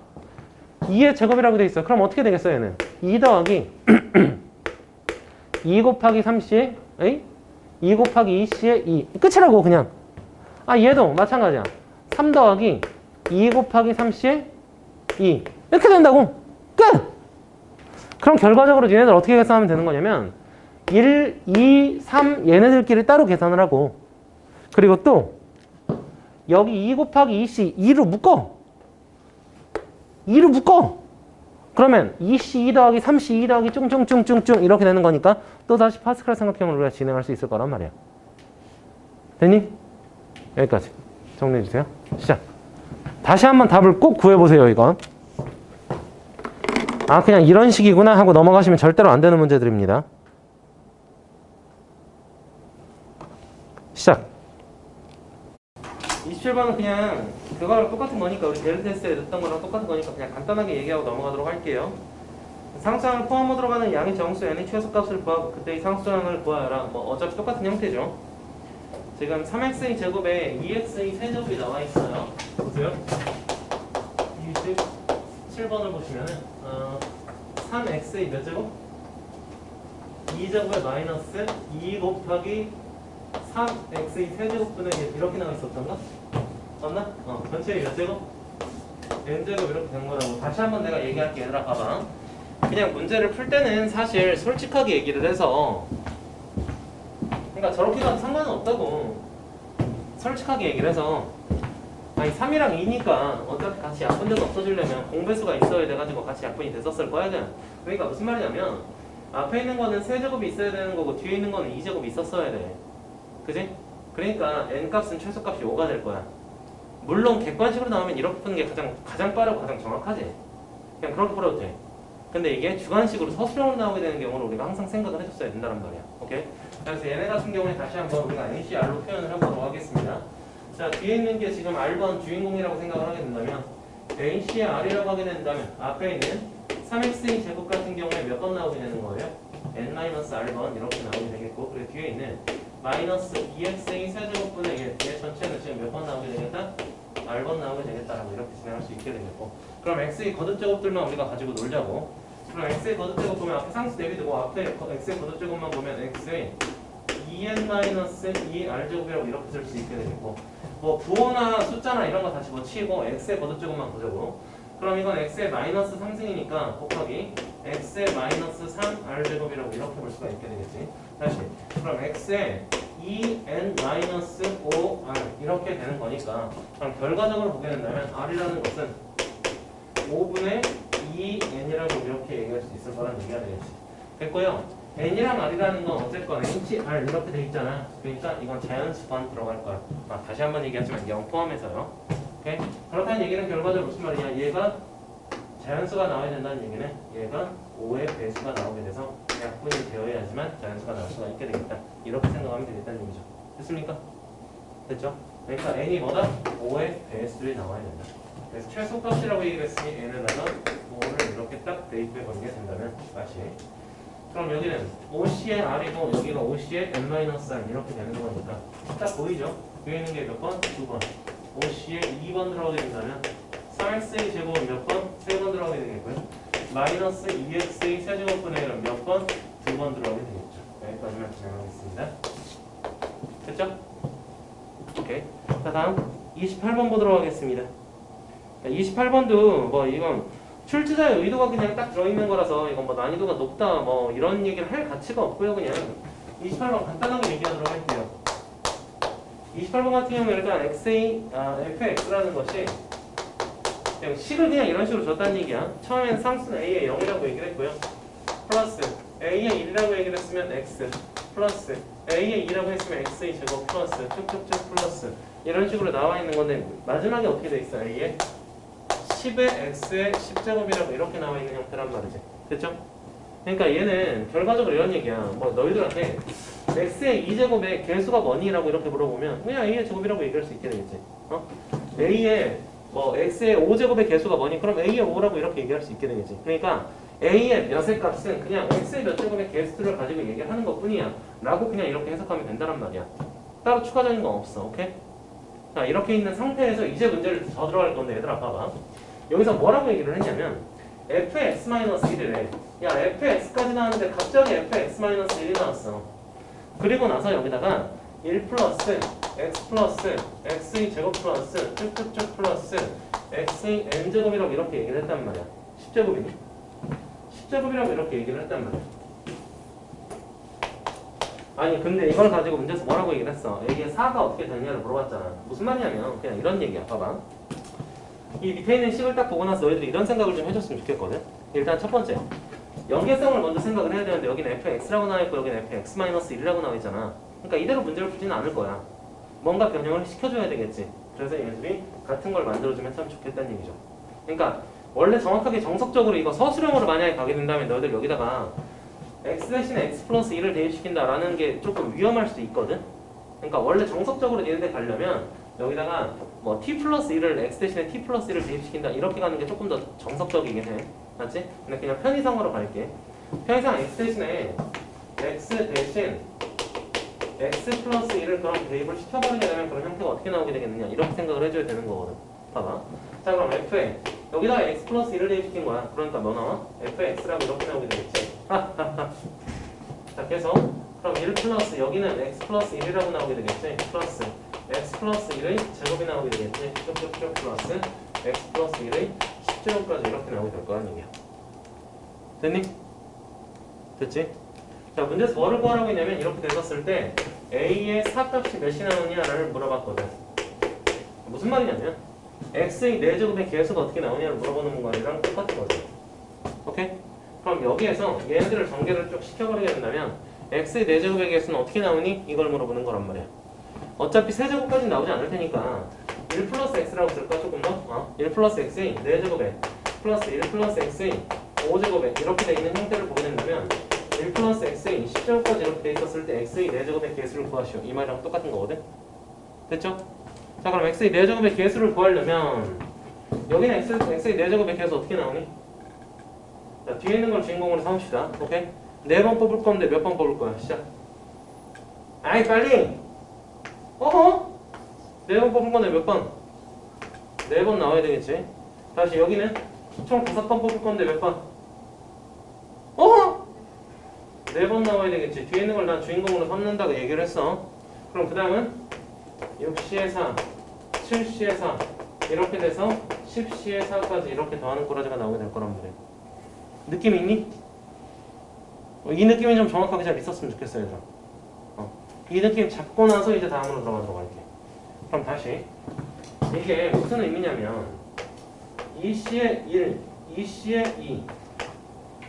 A: 2의 제곱이라고 돼 있어. 그럼 어떻게 되겠어 얘는? 2 더하기 2 곱하기 3C에 2 곱하기 2C에 2. 끝이라고 그냥. 얘도 마찬가지야. 3 더하기 2 곱하기 3C에 2. 이렇게 된다고. 끝! 그럼 결과적으로 얘네들 어떻게 계산하면 되는 거냐면 1, 2, 3 얘네들끼리 따로 계산을 하고 그리고 또 여기 2 곱하기 2c 2로 묶어. 2로 묶어. 그러면 2c 2 더하기 3c 2 더하기 쭝쭝쭝쭝쭝 이렇게 되는 거니까 또다시 파스칼 삼각형을 우리가 진행할 수 있을 거란 말이야. 됐니? 여기까지 정리해 주세요. 시작. 다시 한번 답을 꼭 구해보세요. 이건 아 그냥 이런 식이구나 하고 넘어가시면 절대로 안 되는 문제들입니다. 시작. 27번은 그냥 그거랑 똑같은 거니까 우리 델 테스트에 넣었던 거랑 똑같은 거니까 그냥 간단하게 얘기하고 넘어가도록 할게요. 상수항을 포함으로 들어가는 양의 정수 n의 최소값을 구하고 그때 이 상수항을 구하여라. 뭐 어차피 똑같은 형태죠. 지금 3x의 제곱에 2x의 세제곱이 나와 있어요. 보세요. 27번을 보시면은 3x의 몇 제곱? 2제곱에 마이너스 2 곱하기 3x의 세제곱분의 이렇게 나와 있었던가? 맞나? 전체의 몇 제곱? n제곱 이렇게 된 거라고. 다시 한번 내가 얘기할게. 얘들아 봐봐. 그냥 문제를 풀 때는 사실 솔직하게 얘기를 해서 그러니까 저렇게 가도 상관은 없다고. 솔직하게 얘기를 해서 아니 3이랑 2니까 어차피 같이 약분돼서 없어지려면 공배수가 있어야 돼가지고 같이 약분이 됐었을 거야. 그러니까 무슨 말이냐면 앞에 있는 거는 세제곱이 있어야 되는 거고 뒤에 있는 거는 2제곱이 있었어야 돼. 그지? 그러니까 n값은 최소값이 5가 될 거야. 물론 객관식으로 나오면 이렇게 푸는 게 가장 빠르고 가장 정확하지. 그냥 그렇게 풀어도 돼. 근데 이게 주관식으로 서술형으로 나오게 되는 경우는 우리가 항상 생각을 해줬어야 된다는 말이야. 오케이? 그래서 얘네 같은 경우에 다시 한번 우리가 NCR로 표현을 해보도록 하겠습니다. 자, 뒤에 있는 게 지금 R번 주인공이라고 생각을 하게 된다면 NCR이라고 하게 된다면 앞에 있는 3x의 제곱 같은 경우에 몇 번 나오게 되는 거예요? n-r번 이렇게 나오게 되겠고 그리고 뒤에 있는 마이너스 2x의 세제곱분의 1 얘 전체는 지금 몇 번 나오게 되겠다? r번 나오게 되겠다라고 이렇게 진행할 수 있게 되겠고 그럼 x의 거듭제곱들만 우리가 가지고 놀자고 그럼 x의 거듭제곱 보면 앞에 상수 대비되고 앞에 x의 거듭제곱만 보면 x의 2n-2r제곱이라고 이렇게 쓸 수 있게 되겠고 뭐 부호나 숫자나 이런 거 다 집어치고 x의 거듭제곱만 보자고 그럼 이건 x의 마이너스 3승이니까 곱하기 x의 마이너스 3r제곱이라고 이렇게 볼 수가 있게 되겠지. 다시 그럼 x의 2n-5r 이렇게 되는 거니까 그럼 결과적으로 보게 된다면 r이라는 것은 5분의 2n이라고 이렇게 얘기할 수 있을 거란 얘기가 되겠지. 됐고요. n이랑 r이라는 건 어쨌건 hr 이렇게 돼 있잖아. 그러니까 이건 자연수만 들어갈 거야. 다시 한번 얘기하지만 0 포함해서요. 오케이? 그렇다는 얘기는 결과적으로 무슨 말이냐? 얘가 자연수가 나와야 된다는 얘기는 얘가 5의 배수가 나오게 돼서 약분이 되어야지만 자연수가 나올 수가 있게 되겠다. 이렇게 생각하면 되겠다는 얘기죠. 됐습니까? 됐죠? 그러니까 n이 뭐다? 5의 배수를 나와야 된다. 그래서 최소값이라고 얘기를 했으니 n에다가 5를 이렇게 딱 대입해 버리게 된다면 다시 그럼 여기는 5c의 r이고 여기가 5c의 n-r 이렇게 되는 거니까 딱 보이죠? 위에 있는 게 몇 번? 2번 5c의 2번 들어가게 된다면 3x의 제곱은 몇 번? 3번 들어가게 되겠고요 마이너스 2x의 세제곱분의 1은 몇 번? 2번 들어가게 되겠죠. 여기까지만 진행하겠습니다. 됐죠? 오케이. 자 다음 28번 보도록 하겠습니다. 28번도 뭐 이건 출제자의 의도가 그냥 딱 들어있는 거라서 이건 뭐 난이도가 높다 뭐 이런 얘기를 할 가치가 없고요. 그냥 28번 간단하게 얘기하도록 할게요. 28번 같은 경우는 일단 fx라는 것이 그냥 식을 그냥 이런 식으로 줬다는 얘기야. 처음엔 상수는 a의 0이라고 얘기를 했고요. 플러스 a의 1이라고 얘기를 했으면 x 플러스 a의 2라고 했으면 x의 제곱 플러스 쭉쭉쭉 플러스 이런 식으로 나와 있는 건데 마지막에 어떻게 돼 있어? a의 10의 x의 10제곱이라고 이렇게 나와 있는 형태란 말이지. 됐죠? 그러니까 얘는 결과적으로 이런 얘기야. 뭐 너희들한테 x의 2제곱의 개수가 뭐니? 라고 이렇게 물어보면 그냥 a의 제곱이라고 얘기할 수 있게 되겠지. a의 뭐 x의 5제곱의 개수가 뭐니? 그럼 a의 5라고 이렇게 얘기할 수 있게 되겠지. 그러니까 a의 몇의 값은 그냥 x의 몇 제곱의 개수를 가지고 얘기하는 것 뿐이야 라고 그냥 이렇게 해석하면 된다는 말이야. 따로 추가적인 건 없어. 오케이? 자 이렇게 있는 상태에서 이제 문제를 더 들어갈 건데 얘들아 봐봐. 여기서 뭐라고 얘기를 했냐면 fx-1이래. 야 fx까지 나왔는데 갑자기 fx-1이 나왔어. 그리고 나서 여기다가 1 플러스 x 플러스 x의 제곱 플러스 쭉쭉쭉 플러스 x의 n제곱이라고 이렇게 얘기를 했단 말이야. 10제곱이니? 10제곱이라고 이렇게 얘기를 했단 말이야. 아니 근데 이걸 가지고 문제에서 뭐라고 얘기를 했어? A의 4가 어떻게 되느냐를 물어봤잖아. 무슨 말이냐면 그냥 이런 얘기야. 봐봐. 이 밑에 있는 식을 딱 보고 나서 너희들이 이런 생각을 좀 해줬으면 좋겠거든. 일단 첫 번째, 연계성을 먼저 생각을 해야 되는데 여기는 fx라고 나와있고 여기는 fx-1이라고 나와있잖아. 그러니까 이대로 문제를 풀지는 않을 거야. 뭔가 변형을 시켜줘야 되겠지. 그래서 얘네들이 같은 걸 만들어주면 참 좋겠다는 얘기죠. 그러니까 원래 정확하게 정석적으로 이거 서술형으로 만약에 가게 된다면 너희들 여기다가 x 대신에 x 플러스 1을 대입시킨다라는 게 조금 위험할 수도 있거든. 그러니까 원래 정석적으로 얘네들 가려면 여기다가 뭐 t 플러스 1을 x 대신에 t 플러스 1을 대입시킨다 이렇게 가는 게 조금 더 정석적이긴 해. 맞지? 근데 그냥 편의상으로 갈게. 편의상 x 대신에 x 대신 x 플러스 1을 그럼 대입을 시켜버리게 되면 그런 형태가 어떻게 나오게 되겠느냐 이렇게 생각을 해줘야 되는 거거든. 봐봐. 자 그럼 f에 여기다가 x 플러스 1을 대입시킨 거야. 그러니까 뭐 나와? fx라고 이렇게 나오게 되겠지. 자 계속 그럼 1 플러스 여기는 x 플러스 1이라고 나오게 되겠지. 플러스 x 플러스 1의 제곱이 나오게 되겠지. 쭉쭉쭉 플러스 x 플러스 1의 10제곱까지 이렇게 나오게 될 거란 얘기야. 됐니? 됐지? 자 문제에서 뭐를 구하라고 했냐면 이렇게 됐었을 때 a의 4값이 몇이 나오냐를 물어봤거든. 무슨 말이냐면 x의 4제곱의 개수가 어떻게 나오냐를 물어보는 거랑 똑같은 거죠. 오케이? 그럼 여기에서 얘네들을 전개를 쭉 시켜버리게 된다면 x의 4제곱의 개수는 어떻게 나오니? 이걸 물어보는 거란 말이야. 어차피 세제곱까지는 나오지 않을 테니까 1 플러스 x라고 쓸까? 조금 더? 1 플러스 x의 4제곱에 플러스 1 플러스 x의 5제곱에 이렇게 돼 있는 형태를 보게 된다면 1 플러스 x의 10제곱까지 이렇게 돼 있었을 때 x의 4제곱의 개수를 구하시오. 이 말이랑 똑같은 거거든? 됐죠? 자 그럼 x의 4제곱의 개수를 구하려면 여기는 x의 4제곱의 개수 어떻게 나오니? 자 뒤에 있는 걸 주인공으로 삼읍시다. 오케이? 4번 뽑을 건데 몇 번 뽑을 거야? 시작. 아이 빨리! 어허? 4번 뽑을 건데 몇 번? 4번 나와야 되겠지. 다시 여기는 총 5번 뽑을 건데 몇 번? 어허? 4번 나와야 되겠지. 뒤에 있는 걸 난 주인공으로 삼는다고 얘기를 했어. 그럼 그 다음은 6C의 4, 7C의 4 이렇게 돼서 10C의 4까지 이렇게 더하는 꼬라지가 나오게 될 거란 말이야. 느낌 있니? 이 느낌이 좀 정확하게 잘 있었으면 좋겠어 얘들아. 이 느낌 잡고 나서 이제 다음으로 들어가도록 할게. 그럼 다시 이게 무슨 의미냐면 2C의 1, 2C의 2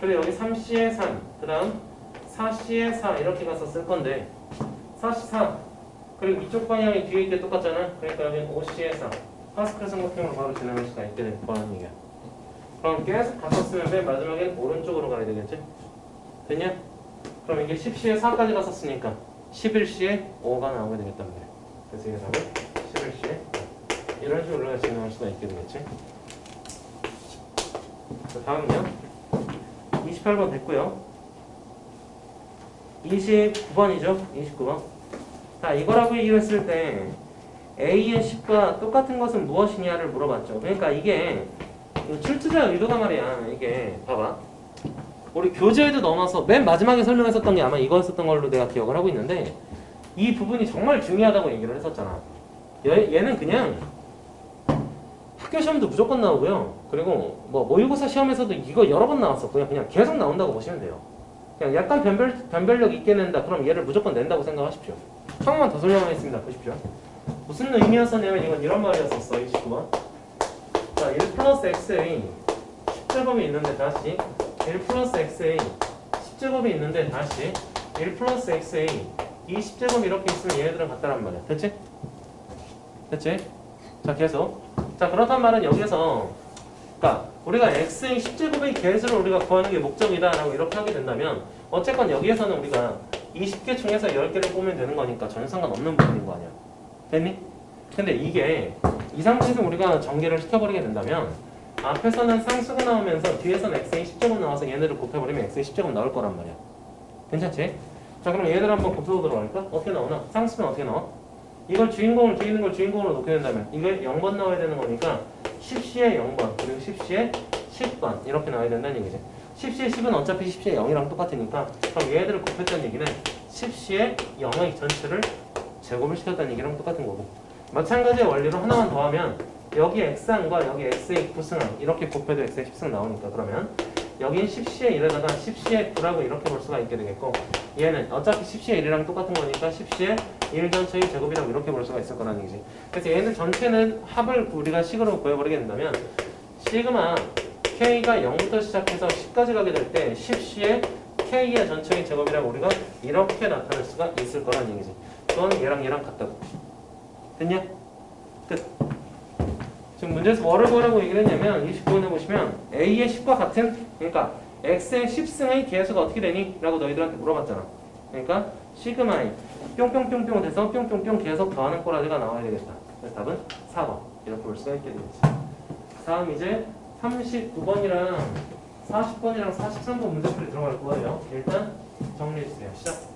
A: 그리고 여기 3C의 3 그 다음 4C의 4 이렇게 가서 쓸 건데 4C 4 그리고 이쪽 방향이 뒤에 있게 똑같잖아. 그러니까 여기는 5C의 4 파스칼 삼각형으로 바로 진행할 수가 있게 될 거라는 얘기야. 그럼 계속 갔었으면 맨 마지막엔 오른쪽으로 가야 되겠지? 됐냐? 그럼 이게 10C에 4까지 갔었으니까 11C에 5가 나오게 되겠단 말이야. 그래서 이게 답은 11C에 이런 식으로 진행할 수가 있게 되겠지? 자, 다음은요. 28번 됐고요. 29번이죠? 29번. 자, 이거라고 얘기를 했을 때 A의 10과 똑같은 것은 무엇이냐를 물어봤죠. 그러니까 이게 출제자 의도가 말이야. 이게 봐봐. 우리 교재에도 넣어놔서 맨 마지막에 설명했었던 게 아마 이거였었던 걸로 내가 기억을 하고 있는데 이 부분이 정말 중요하다고 얘기를 했었잖아. 얘는 그냥 학교 시험도 무조건 나오고요. 그리고 뭐 모의고사 시험에서도 이거 여러 번 나왔었고요. 그냥 계속 나온다고 보시면 돼요. 그냥 약간 변별력 있게 낸다. 그럼 얘를 무조건 낸다고 생각하십시오. 한 번만 더 설명하겠습니다. 보십시오. 무슨 의미였었냐면 이건 이런 말이었었어. 29번. 자, 1 플러스 x의 10제곱이 있는데 다시 1 플러스 x의 10제곱이 있는데 다시 1 플러스 x의 20제곱이 이렇게 있으면 얘네들은 같다란 말이야. 됐지? 됐지? 자, 계속. 자, 그렇단 말은 여기서 그러니까 우리가 x의 10제곱의 개수를 우리가 구하는 게 목적이다라고 이렇게 하게 된다면 어쨌건 여기에서는 우리가 20개 중에서 10개를 뽑으면 되는 거니까 전혀 상관없는 부분인 거 아니야. 됐니? 근데 이게 이 상태에서 우리가 전개를 시켜버리게 된다면 앞에서는 상수가 나오면서 뒤에서는 x의 10제곱 나와서 얘네를 곱해버리면 x의 10제곱 나올 거란 말이야. 괜찮지? 자, 그럼 얘들 한번 곱해보도록 할까? 어떻게 나오나? 상수는 어떻게 나와? 이걸 주인공을 뒤에 있는 걸 주인공으로 놓게 된다면 이게 0번 나와야 되는 거니까 10C에 0번 그리고 10C에 10번 이렇게 나와야 된다는 얘기지. 10C에 10은 어차피 10C에 0이랑 똑같으니까 그럼 얘들을 곱했다는 얘기는 10C에 0의 전체를 제곱을 시켰다는 얘기랑 똑같은 거고 마찬가지의 원리로 하나만 더하면 여기 x항과 여기 x의 9승항 이렇게 곱해도 x의 10승 나오니까 그러면 여긴 10C의 1에다가 10C의 9라고 이렇게 볼 수가 있게 되겠고 얘는 어차피 10C의 1이랑 똑같은 거니까 10C의 1 전체의 제곱이라고 이렇게 볼 수가 있을 거라는 얘기지. 그래서 얘는 전체는 합을 우리가 식으로 구해버리게 된다면 시그마 K가 0부터 시작해서 10까지 가게 될 때 10C의 K의 전체의 제곱이라고 우리가 이렇게 나타낼 수가 있을 거라는 얘기지. 그건 얘랑 같다고. 됐냐? 끝. 지금 문제에서 뭐를 구하라고 얘기를 했냐면 29번에 보시면 A의 10과 같은 그러니까 X의 10승의 계수가 어떻게 되니? 라고 너희들한테 물어봤잖아. 그러니까 시그마이 뿅뿅뿅뿅 돼서 뿅뿅뿅 계속 더하는 꼬라지가 나와야 되겠다. 그래서 답은 4번 이렇게 볼 수가 있게 되겠지. 다음 이제 39번이랑 40번이랑 43번 문제풀이 들어갈 거예요. 일단 정리해주세요. 시작.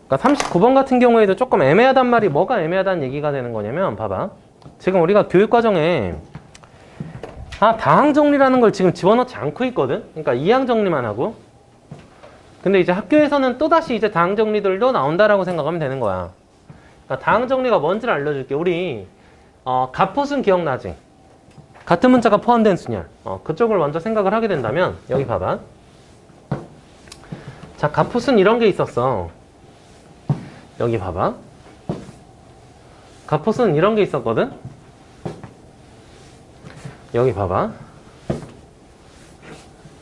A: 그러니까 39번 같은 경우에도 조금 애매하단 말이 뭐가 애매하다는 얘기가 되는 거냐면 봐봐. 지금 우리가 교육과정에 다항 정리라는 걸 지금 집어넣지 않고 있거든. 그러니까 이항 정리만 하고. 근데 이제 학교에서는 또다시 이제 다항 정리들도 나온다라고 생각하면 되는 거야. 그러니까 다항 정리가 뭔지를 알려줄게. 우리 갑호순 기억나지? 같은 문자가 포함된 순열. 그쪽을 먼저 생각을 하게 된다면 여기 봐봐. 자, 갑호순 이런 게 있었어. 여기 봐봐. 갑호순 이런 게 있었거든? 여기 봐봐.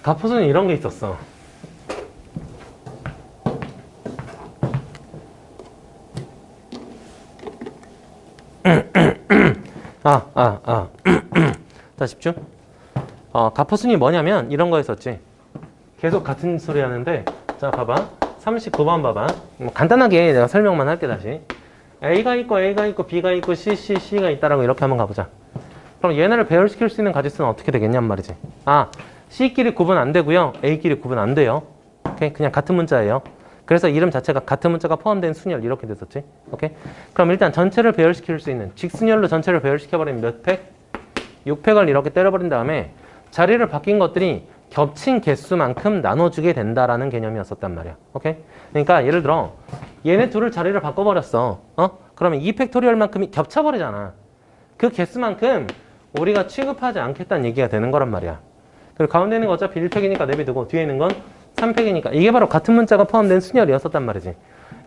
A: 갑호순 이런 게 있었어. 자, 집중. 갑호순이 뭐냐면 이런 거였었지. 계속 같은 소리 하는데 자, 봐봐. 39번 봐봐. 뭐 간단하게 내가 설명만 할게 다시. A가 있고 A가 있고 B가 있고 C가 있다라고 이렇게 한번 가보자. 그럼 얘네를 배열시킬 수 있는 가지수는 어떻게 되겠냔 말이지. C끼리 구분 안 되고요. A끼리 구분 안 돼요. 오케이? 그냥 같은 문자예요. 그래서 이름 자체가 같은 문자가 포함된 순열 이렇게 됐었지. 오케이? 그럼 일단 전체를 배열시킬 수 있는 직순열로 전체를 배열시켜버리면 몇 팩? 6팩을 이렇게 때려버린 다음에 자리를 바뀐 것들이 겹친 개수만큼 나눠주게 된다라는 개념이었었단 말이야. 오케이? 그러니까 예를 들어 얘네 둘을 자리를 바꿔버렸어. 그러면 2팩토리얼만큼이 겹쳐버리잖아. 그 개수만큼 우리가 취급하지 않겠다는 얘기가 되는 거란 말이야. 그리고 가운데 있는 거 어차피 1팩이니까 내비두고 뒤에 있는 건 3팩이니까 이게 바로 같은 문자가 포함된 순열이었었단 말이지.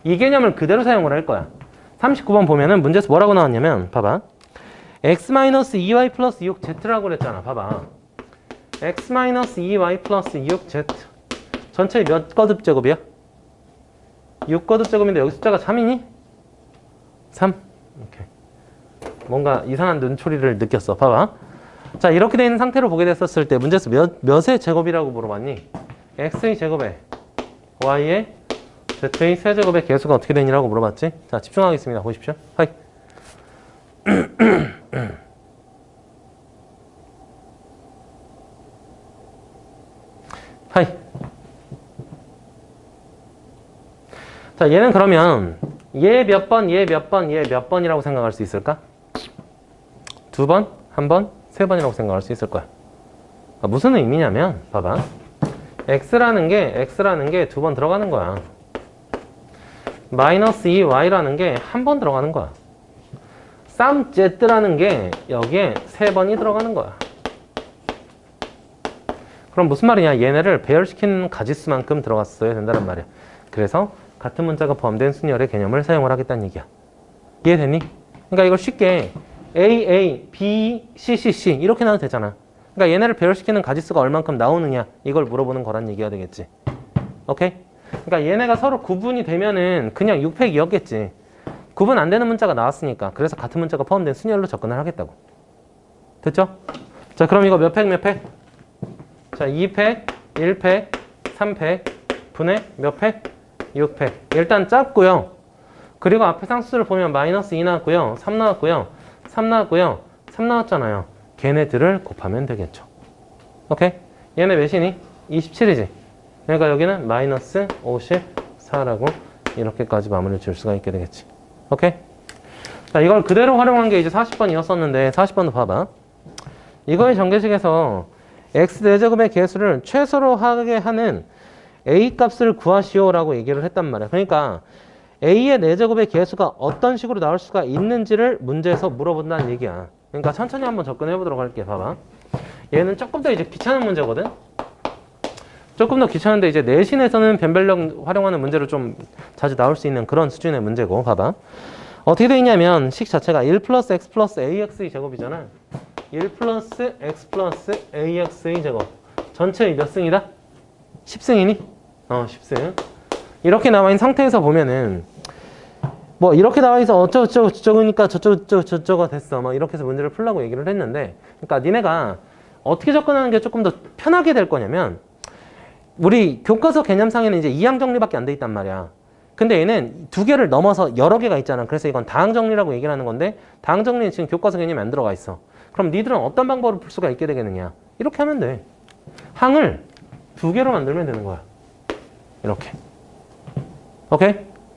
A: 이 개념을 그대로 사용을 할 거야. 39번 보면은 문제에서 뭐라고 나왔냐면 봐봐. x-2y 플러스 6z라고 그랬잖아. 봐봐. x-2y 플러스 6z 전체 몇 거듭 제곱이야? 6거듭 제곱인데 여기 숫자가 3이니? 3? 오케이. 뭔가 이상한 눈초리를 느꼈어. 봐봐. 자, 이렇게 되어 있는 상태로 보게 됐었을 때 문제에서 몇의 제곱이라고 물어봤니? x의 제곱에 y의 z의 세제곱의 개수가 어떻게 되니라고 물어봤지? 자, 집중하겠습니다. 보십시오. 하이. 하이. 자, 얘는 그러면 얘 몇 번, 얘 몇 번, 얘 몇 번이라고 생각할 수 있을까? 2번, 1번, 3번이라고 생각할 수 있을 거야. 무슨 의미냐면 봐봐. x라는 게 2번 들어가는 거야. 마이너스 2y라는 게 1번 들어가는 거야. 쌈 z라는 게 여기에 3번이 들어가는 거야. 그럼 무슨 말이냐? 얘네를 배열시키는 가지수만큼 들어갔어야 된다는 말이야. 그래서 같은 문자가 포함된 순열의 개념을 사용을 하겠다는 얘기야. 이해됐니? 그러니까 이걸 쉽게 A, B, C 이렇게 나와도 되잖아. 그러니까 얘네를 배열시키는 가지수가 얼만큼 나오느냐 이걸 물어보는 거란 얘기가 되겠지. 오케이? 그러니까 얘네가 서로 구분이 되면은 그냥 6팩이었겠지. 구분 안 되는 문자가 나왔으니까. 그래서 같은 문자가 포함된 순열로 접근을 하겠다고. 됐죠? 자, 그럼 이거 몇 팩, 몇 팩? 자, 2팩, 1팩, 3팩, 분의 몇 팩? 6팩. 일단 짰고요. 그리고 앞에 상수를 보면 마이너스 2 나왔고요. 3 나왔고요. 3 나왔고요. 3 나왔잖아요. 걔네들을 곱하면 되겠죠. 오케이? 얘네 몇이니? 27이지. 그러니까 여기는 마이너스 54라고 이렇게까지 마무리를 줄 수가 있게 되겠지. 오케이? 자, 이걸 그대로 활용한 게 이제 40번이었었는데 40번도 봐봐. 이거의 전개식에서 x 4제곱의 개수를 최소로 하게 하는 a 값을 구하시오라고 얘기를 했단 말이야. 그러니까 A의 4제곱의 개수가 어떤 식으로 나올 수가 있는지를 문제에서 물어본다는 얘기야. 그러니까 천천히 한번 접근해 보도록 할게. 봐봐. 얘는 조금 더 이제 귀찮은 문제거든. 조금 더 귀찮은데 이제 내신에서는 변별력 활용하는 문제로 좀 자주 나올 수 있는 그런 수준의 문제고. 봐봐. 어떻게 되어 있냐면 식 자체가 1 플러스 x 플러스 ax의 제곱이잖아. 1 플러스 x 플러스 ax의 제곱. 전체의 몇 승이다? 10승이니? 10승. 이렇게 나와 있는 상태에서 보면은 뭐 이렇게 나와 있어 어쩌고저쩌고니까 저쩌고저쩌고가 됐어. 막 이렇게 해서 문제를 풀라고 얘기를 했는데, 그러니까 니네가 어떻게 접근하는 게 조금 더 편하게 될 거냐면, 우리 교과서 개념상에는 이제 이항 정리밖에 안 돼 있단 말이야. 근데 얘는 두 개를 넘어서 여러 개가 있잖아. 그래서 이건 다항 정리라고 얘기를 하는 건데, 다항 정리는 지금 교과서 개념이 안 들어가 있어. 그럼 니들은 어떤 방법을 풀 수가 있게 되겠느냐? 이렇게 하면 돼. 항을 두 개로 만들면 되는 거야. 이렇게. 오케이?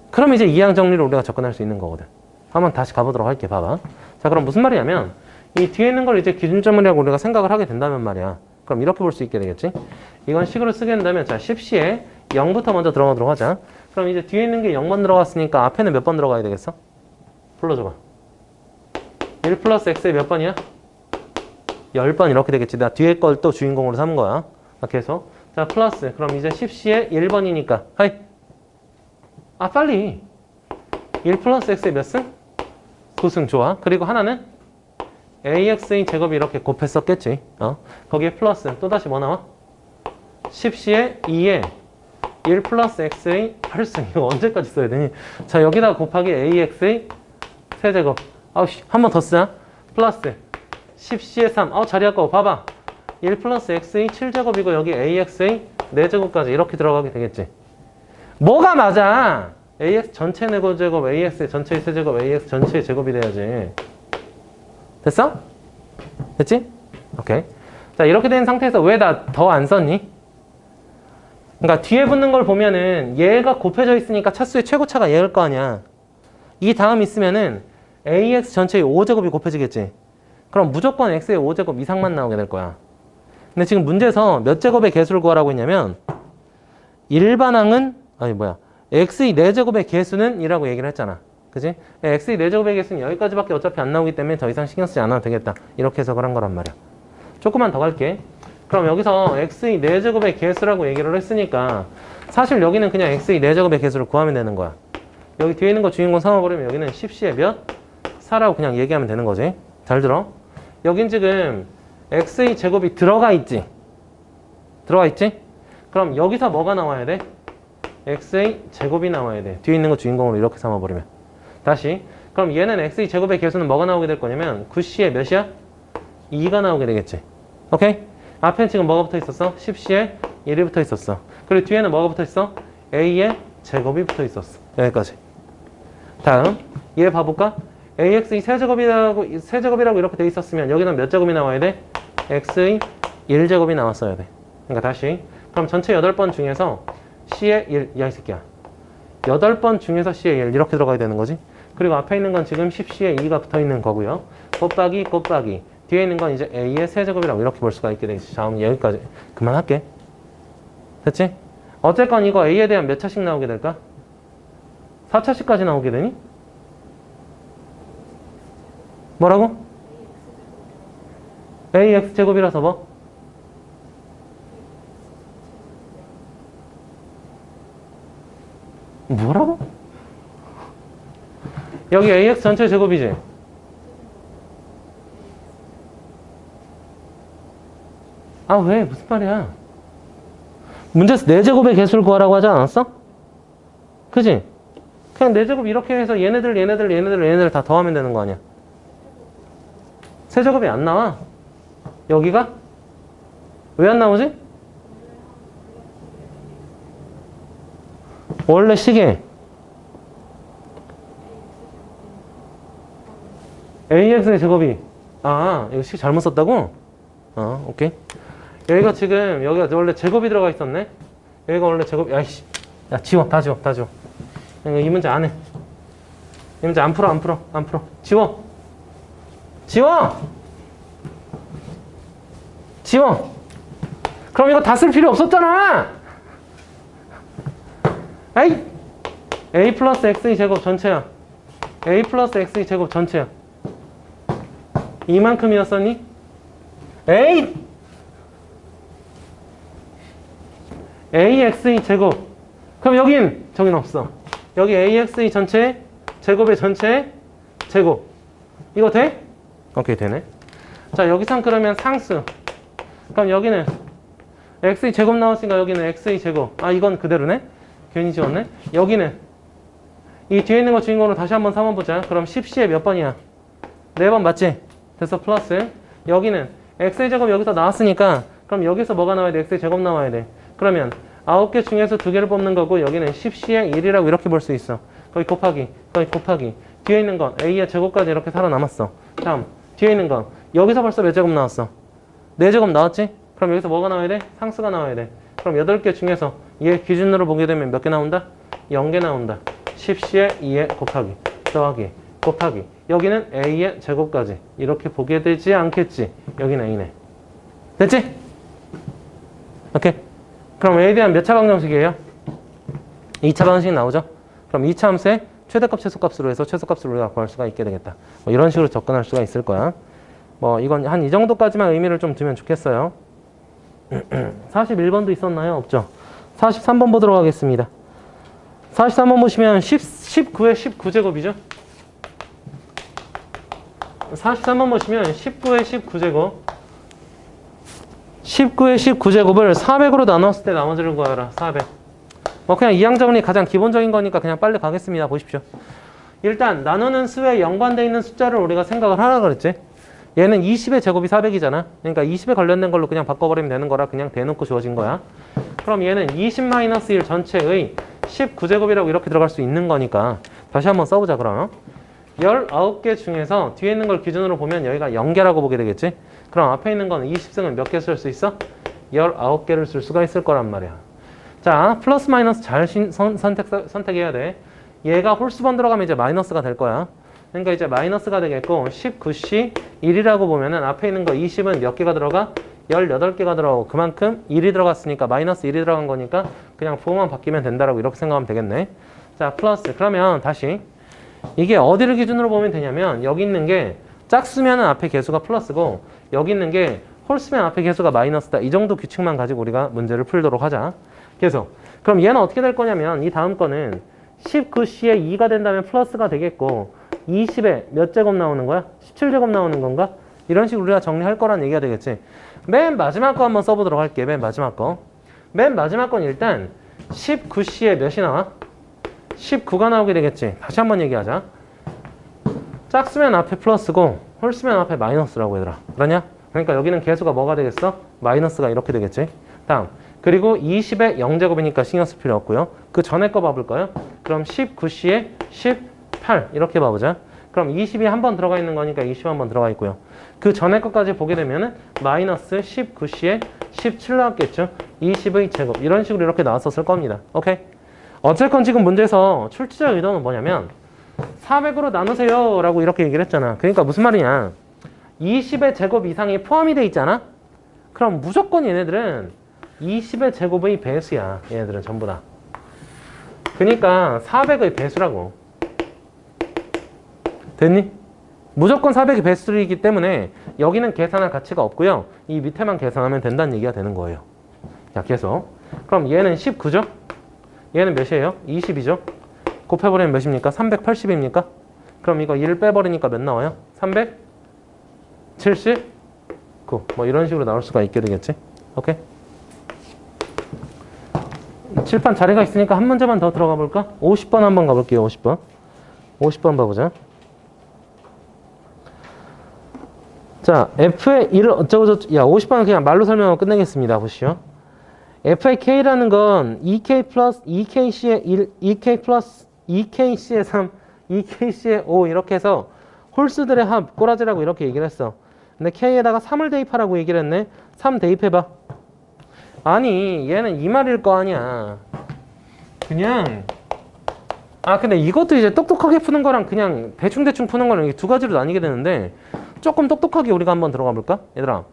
A: 그럼 이제 이항 정리로 우리가 접근할 수 있는 거거든. 한번 다시 가보도록 할게. 봐봐. 자, 그럼 무슨 말이냐면 이 뒤에 있는 걸 이제 기준점이라고 우리가 생각을 하게 된다면 말이야. 그럼 이렇게 볼 수 있게 되겠지? 이건 식으로 쓰게 된다면, 자, 10시에 0부터 먼저 들어가도록 하자. 그럼 이제 뒤에 있는 게 0번 들어갔으니까 앞에는 몇 번 들어가야 되겠어? 불러줘봐. 1 플러스 x에 몇 번이야? 10번 이렇게 되겠지. 나 뒤에 걸 또 주인공으로 삼은 거야. 계속. 자, 플러스. 그럼 이제 10시에 1번이니까. 하이. 아, 빨리. 1 플러스 x에 몇 승? 9승. 좋아. 그리고 하나는 ax의 제곱이 이렇게 곱했었겠지. 거기에 플러스. 또다시 뭐 나와? 10시에 2에 1 플러스 x의 8승. 이거 언제까지 써야 되니? 자, 여기다 곱하기 ax의 세제곱. 아우씨, 한 번 더 쓰자. 플러스 10시에 3. 자리 아까워. 봐봐. 1 플러스 x의 7제곱이고 여기 ax의 4제곱까지 이렇게 들어가게 되겠지. 뭐가 맞아? ax 전체 4제곱, ax 전체의 세제곱, ax 전체의 제곱이 돼야지. 됐어? 됐지? 오케이. 자, 이렇게 된 상태에서 왜 나 더 안 썼니? 그러니까 뒤에 붙는 걸 보면은 얘가 곱해져 있으니까 차수의 최고차가 얘일 거 아니야. 이 다음 있으면은 ax 전체의 5제곱이 곱해지겠지. 그럼 무조건 x의 5제곱 이상만 나오게 될 거야. 근데 지금 문제에서 몇 제곱의 개수를 구하라고 했냐면, 일반항은 x의 4제곱의 개수는 이라고 얘기를 했잖아. 그지? x의 4제곱의 개수는 여기까지밖에 어차피 안 나오기 때문에 더 이상 신경 쓰지 않아도 되겠다. 이렇게 해석을 한 거란 말이야. 조금만 더 갈게. 그럼 여기서 x의 4제곱의 개수라고 얘기를 했으니까 사실 여기는 그냥 x의 4제곱의 개수를 구하면 되는 거야. 여기 뒤에 있는 거 주인공 삼아버리면 여기는 10시에 몇? 4라고 그냥 얘기하면 되는 거지. 잘 들어. 여긴 지금 x의 제곱이 들어가 있지? 들어가 있지? 그럼 여기서 뭐가 나와야 돼? x의 제곱이 나와야 돼. 뒤에 있는 거 주인공으로 이렇게 삼아버리면. 다시. 그럼 얘는 x의 제곱의 개수는 뭐가 나오게 될 거냐면 9시에 몇이야? 2가 나오게 되겠지. 오케이? 앞에 지금 뭐가 붙어 있었어? 10시에 1이 붙어 있었어. 그리고 뒤에는 뭐가 붙어 있어? a의 제곱이 붙어 있었어. 여기까지. 다음 얘 봐볼까? ax의 세제곱이라고 이렇게 돼 있었으면 여기는 몇 제곱이 나와야 돼? x의 1제곱이 나왔어야 돼. 그러니까 다시. 그럼 전체 8번 중에서 c의 1. 야, 이 새끼야. 8번 중에서 c의 1 이렇게 들어가야 되는 거지. 그리고 앞에 있는 건 지금 10c에 2가 붙어 있는 거고요. 곱하기 곱하기. 뒤에 있는 건 이제 a의 세제곱이라고 이렇게 볼 수가 있게 되겠지. 자, 그럼 여기까지 그만할게. 됐지? 어쨌건 이거 a에 대한 몇 차씩 나오게 될까? 4차씩까지 나오게 되니? 뭐라고? ax 제곱이라서 뭐? 뭐라고? 여기 ax 전체 제곱이지? 아, 왜? 무슨 말이야? 문제에서 4제곱의 개수를 구하라고 하지 않았어? 그지? 그냥 4제곱 이렇게 해서 얘네들 다 더하면 되는 거 아니야? 세제곱이 안 나와. 여기가? 왜 안 나오지? 원래 식에 ax의 제곱이, 이거 식 잘못 썼다고? 오케이. 여기가 지금 여기가 원래 제곱이 들어가 있었네. 여기가 원래 제곱. 야이씨, 야, 지워. 다 지워. 이 문제 안 해. 이 문제 안 풀어. 지워. 그럼 이거 다 쓸 필요 없었잖아. 아이, a 플러스 x의 제곱 전체야. a 플러스 x의 제곱 전체야. 이만큼이었었니? 에이! ax의 제곱. 그럼 저긴 없어. 여기 ax의 전체 제곱의 전체 제곱. 이거 돼? 오케이, 되네. 자, 여기선 그러면 상수. 그럼 여기는 x의 제곱 나왔으니까 여기는 x의 제곱. 아, 이건 그대로네? 괜히 지웠네? 여기는 이 뒤에 있는 거 주인공으로 다시 한번 3번 보자. 그럼 10C에 몇 번이야? 4번 맞지? 됐어, 플러스. 여기는 x의 제곱 여기서 나왔으니까 그럼 여기서 뭐가 나와야 돼? x의 제곱 나와야 돼. 그러면 9개 중에서 2개를 뽑는 거고 여기는 10C의 1이라고 이렇게 볼 수 있어. 거기 곱하기, 거기 곱하기. 뒤에 있는 건 a의 제곱까지 이렇게 살아남았어. 다음, 뒤에 있는 건 여기서 벌써 몇 제곱 나왔어? 4제곱 나왔지? 그럼 여기서 뭐가 나와야 돼? 상수가 나와야 돼. 그럼 8개 중에서 얘 기준으로 보게 되면 몇 개 나온다? 0개 나온다. 10C의 2에 곱하기, 더하기, 곱하기. 여기는 a의 제곱까지 이렇게 보게 되지 않겠지? 여기는 a네. 됐지? 오케이. 그럼 a에 대한 몇 차 방정식이에요? 2차 방정식 나오죠? 그럼 2차 함수의 최대값, 최소값으로 해서 최소값을 우리가 구할 수가 있게 되겠다. 뭐 이런 식으로 접근할 수가 있을 거야. 뭐 이건 한 이 정도까지만 의미를 좀 두면 좋겠어요. 41번도 있었나요? 없죠? 43번 보도록 하겠습니다. 43번 보시면 19의 19제곱이죠? 43번 보시면 19의 19제곱 19의 19제곱을 400으로 나눴을 때 나머지를 구하라. 400. 뭐 그냥 이항정리 가장 기본적인 거니까 그냥 빨리 가겠습니다. 보십시오. 일단 나누는 수에 연관되어 있는 숫자를 우리가 생각을 하라 그랬지. 얘는 20의 제곱이 400이잖아. 그러니까 20에 관련된 걸로 그냥 바꿔버리면 되는 거라 그냥 대놓고 주어진 거야. 그럼 얘는 20-1 전체의 19제곱이라고 이렇게 들어갈 수 있는 거니까 다시 한번 써보자. 그럼 19개 중에서 뒤에 있는 걸 기준으로 보면 여기가 0개라고 보게 되겠지. 그럼 앞에 있는 건 20승을 몇 개 쓸 수 있어? 19개를 쓸 수가 있을 거란 말이야. 자, 플러스 마이너스 잘 선택해야 돼. 얘가 홀수번 들어가면 이제 마이너스가 될 거야. 그러니까 이제 마이너스가 되겠고 19C 1이라고 보면은 앞에 있는 거 20은 몇 개가 들어가? 18개가 들어가고 그만큼 1이 들어갔으니까 마이너스 1이 들어간 거니까 그냥 부호만 바뀌면 된다라고 이렇게 생각하면 되겠네. 자, 플러스. 그러면 다시 이게 어디를 기준으로 보면 되냐면 여기 있는 게 짝수면은 앞에 개수가 플러스고 여기 있는 게 홀수면 앞에 개수가 마이너스다. 이 정도 규칙만 가지고 우리가 문제를 풀도록 하자. 계속. 그럼 얘는 어떻게 될 거냐면 이 다음 거는 19C에 2가 된다면 플러스가 되겠고 20에 몇 제곱 나오는 거야? 17제곱 나오는 건가? 이런 식으로 우리가 정리할 거란 얘기가 되겠지. 맨 마지막 거 한번 써보도록 할게. 맨 마지막 거. 맨 마지막 건 일단 19C에 몇이 나와? 19가 나오게 되겠지. 다시 한번 얘기하자. 짝수면 앞에 플러스고 홀수면 앞에 마이너스라고 얘들아. 그러냐? 그러니까 여기는 개수가 뭐가 되겠어? 마이너스가 이렇게 되겠지. 다음. 그리고 20에 0제곱이니까 신경 쓸 필요 없고요. 그 전에 거 봐볼까요? 그럼 19C에 18 이렇게 봐보자. 그럼 20이 한 번 들어가 있는 거니까 20 한 번 들어가 있고요. 그 전에 것까지 보게 되면은 마이너스 19C에 17 나왔겠죠. 20의 제곱 이런 식으로 이렇게 나왔었을 겁니다. 오케이? 어쨌건 지금 문제에서 출제자 의도는 뭐냐면 400으로 나누세요 라고 이렇게 얘기를 했잖아. 그러니까 무슨 말이냐, 20의 제곱 이상이 포함이 돼 있잖아. 그럼 무조건 얘네들은 20의 제곱의 배수야. 얘네들은 전부 다. 그러니까 400의 배수라고. 됐니? 무조건 400의 배수이기 때문에 여기는 계산할 가치가 없고요. 이 밑에만 계산하면 된다는 얘기가 되는 거예요. 자, 계속. 그럼 얘는 19죠? 얘는 몇이에요? 20이죠? 곱해버리면 몇입니까? 380입니까? 그럼 이거 1을 빼버리니까 몇 나와요? 379. 뭐 이런 식으로 나올 수가 있게 되겠지? 오케이? 칠판 자리가 있으니까 한 문제만 더 들어가 볼까? 50번 한번 가볼게요. 50번. 50번 봐보자. 자, f의 1을 어쩌고저쩌고. 야, 50번은 그냥 말로 설명하고 끝내겠습니다. 보시죠. f의 k라는 건 2k 플러스 2kc의 1, 2k 플러스 2kc의 3, 2kc의 5 이렇게 해서 홀수들의 합, 꼬라지라고 이렇게 얘기를 했어. 근데 k에다가 3을 대입하라고 얘기를 했네. 3 대입해봐. 아니, 얘는 이 말일 거 아니야. 그냥 근데 이것도 이제 똑똑하게 푸는 거랑 그냥 대충대충 푸는 거랑 두 가지로 나뉘게 되는데 조금 똑똑하게 우리가 한번 들어가 볼까? 얘들아,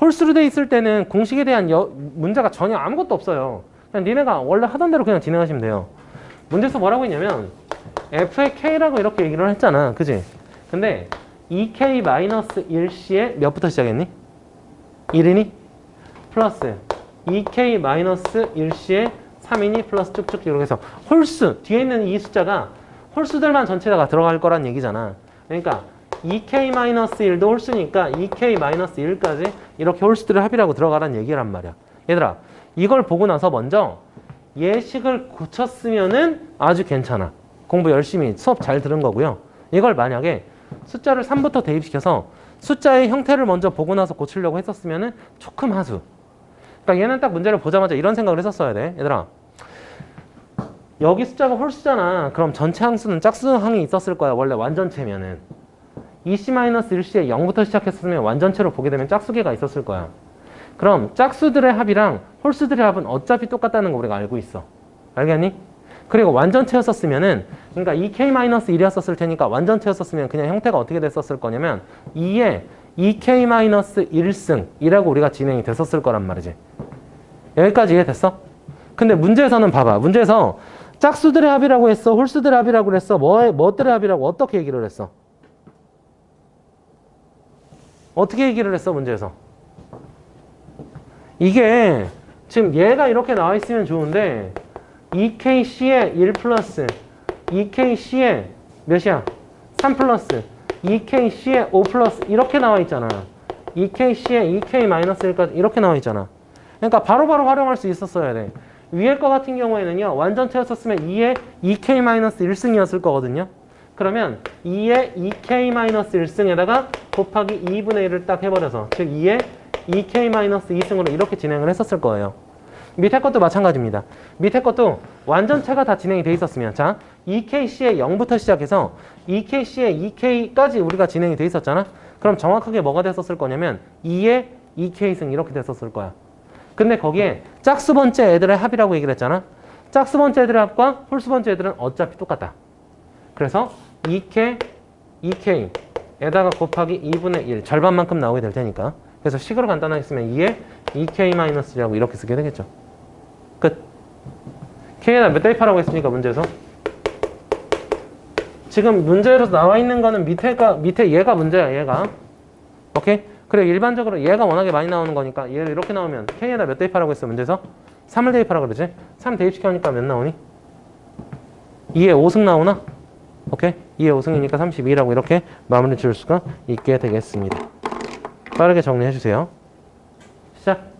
A: 홀수로 돼 있을 때는 공식에 대한 문제가 전혀 아무것도 없어요. 그냥 니네가 원래 하던 대로 그냥 진행하시면 돼요. 문제에서 뭐라고 했냐면 f의 k라고 이렇게 얘기를 했잖아. 그지? 근데 2k-1c에 몇부터 시작했니? 1이니? 플러스 2k-1c에 3이니? 플러스 쭉쭉 이렇게 해서 홀수, 뒤에 있는 이 숫자가 홀수들만 전체가 들어갈 거란 얘기잖아. 그러니까 2k-1도 홀수니까 2k-1까지 이렇게 홀수들의 합이라고 들어가란 얘기란 말이야. 얘들아, 이걸 보고 나서 먼저 예식을 고쳤으면은 아주 괜찮아. 공부 열심히 수업 잘 들은 거고요. 이걸 만약에 숫자를 3부터 대입시켜서 숫자의 형태를 먼저 보고 나서 고치려고 했었으면은 조금 하수. 그러니까 얘는 딱 문제를 보자마자 이런 생각을 했었어야 돼. 얘들아, 여기 숫자가 홀수잖아. 그럼 전체 항수는 짝수항이 있었을 거야. 원래 완전체면은. 2c-1c에 0부터 시작했으면 완전체로 보게 되면 짝수계가 있었을 거야. 그럼 짝수들의 합이랑 홀수들의 합은 어차피 똑같다는 거 우리가 알고 있어. 알겠니? 그리고 완전체였었으면은, 그러니까 2k-1이었을 테니까 완전체였었으면 그냥 형태가 어떻게 됐었을 거냐면 2에 2k-1승이라고 우리가 진행이 됐었을 거란 말이지. 여기까지 이해됐어? 근데 문제에서는 봐봐. 문제에서 짝수들의 합이라고 했어? 홀수들의 합이라고 했어? 뭐들의 합이라고 어떻게 얘기를 했어? 어떻게 얘기를 했어? 문제에서. 이게 지금 얘가 이렇게 나와 있으면 좋은데 2kc에 1 플러스 2kc에 몇이야? 3 플러스 2kc에 5 플러스 이렇게 나와 있잖아. 2kc에 2k-1까지 이렇게 나와 있잖아. 그러니까 바로바로 활용할 수 있었어야 돼. 위에 거 같은 경우에는요. 완전체였었으면 2에 2k-1승이었을 거거든요. 그러면 2에 2k-1승에다가 곱하기 2분의 1을 딱 해버려서 즉 2에 2k-2승으로 이렇게 진행을 했었을 거예요. 밑에 것도 마찬가지입니다. 밑에 것도 완전체가 다 진행이 돼 있었으면 자 2kc에 0부터 시작해서 2kc에 2k까지 우리가 진행이 돼 있었잖아. 그럼 정확하게 뭐가 됐었을 거냐면 2에 2k승 이렇게 됐었을 거야. 근데 거기에 짝수번째 애들의 합이라고 얘기를 했잖아. 짝수번째 애들의 합과 홀수번째 애들은 어차피 똑같다. 그래서 2k에다가 곱하기 2분의 1 절반만큼 나오게 될 테니까 그래서 식으로 간단하게 쓰면 2에 2k-1이라고 이렇게 쓰게 되겠죠. 끝. k에다 몇 대입하라고 했습니까? 문제에서? 지금 문제로 나와 있는 거는 밑에 얘가 문제야. 얘가. 오케이? 그래 일반적으로 얘가 워낙에 많이 나오는 거니까 얘를 이렇게 나오면 k에다 몇 대입하라고 했어? 문제에서? 3을 대입하라고 그러지? 3 대입시켜니까 몇 나오니? 2에 5승 나오나? 오케이? 2에 5승이니까 32라고 이렇게 마무리 지을 수가 있게 되겠습니다. 빠르게 정리해 주세요. 시작.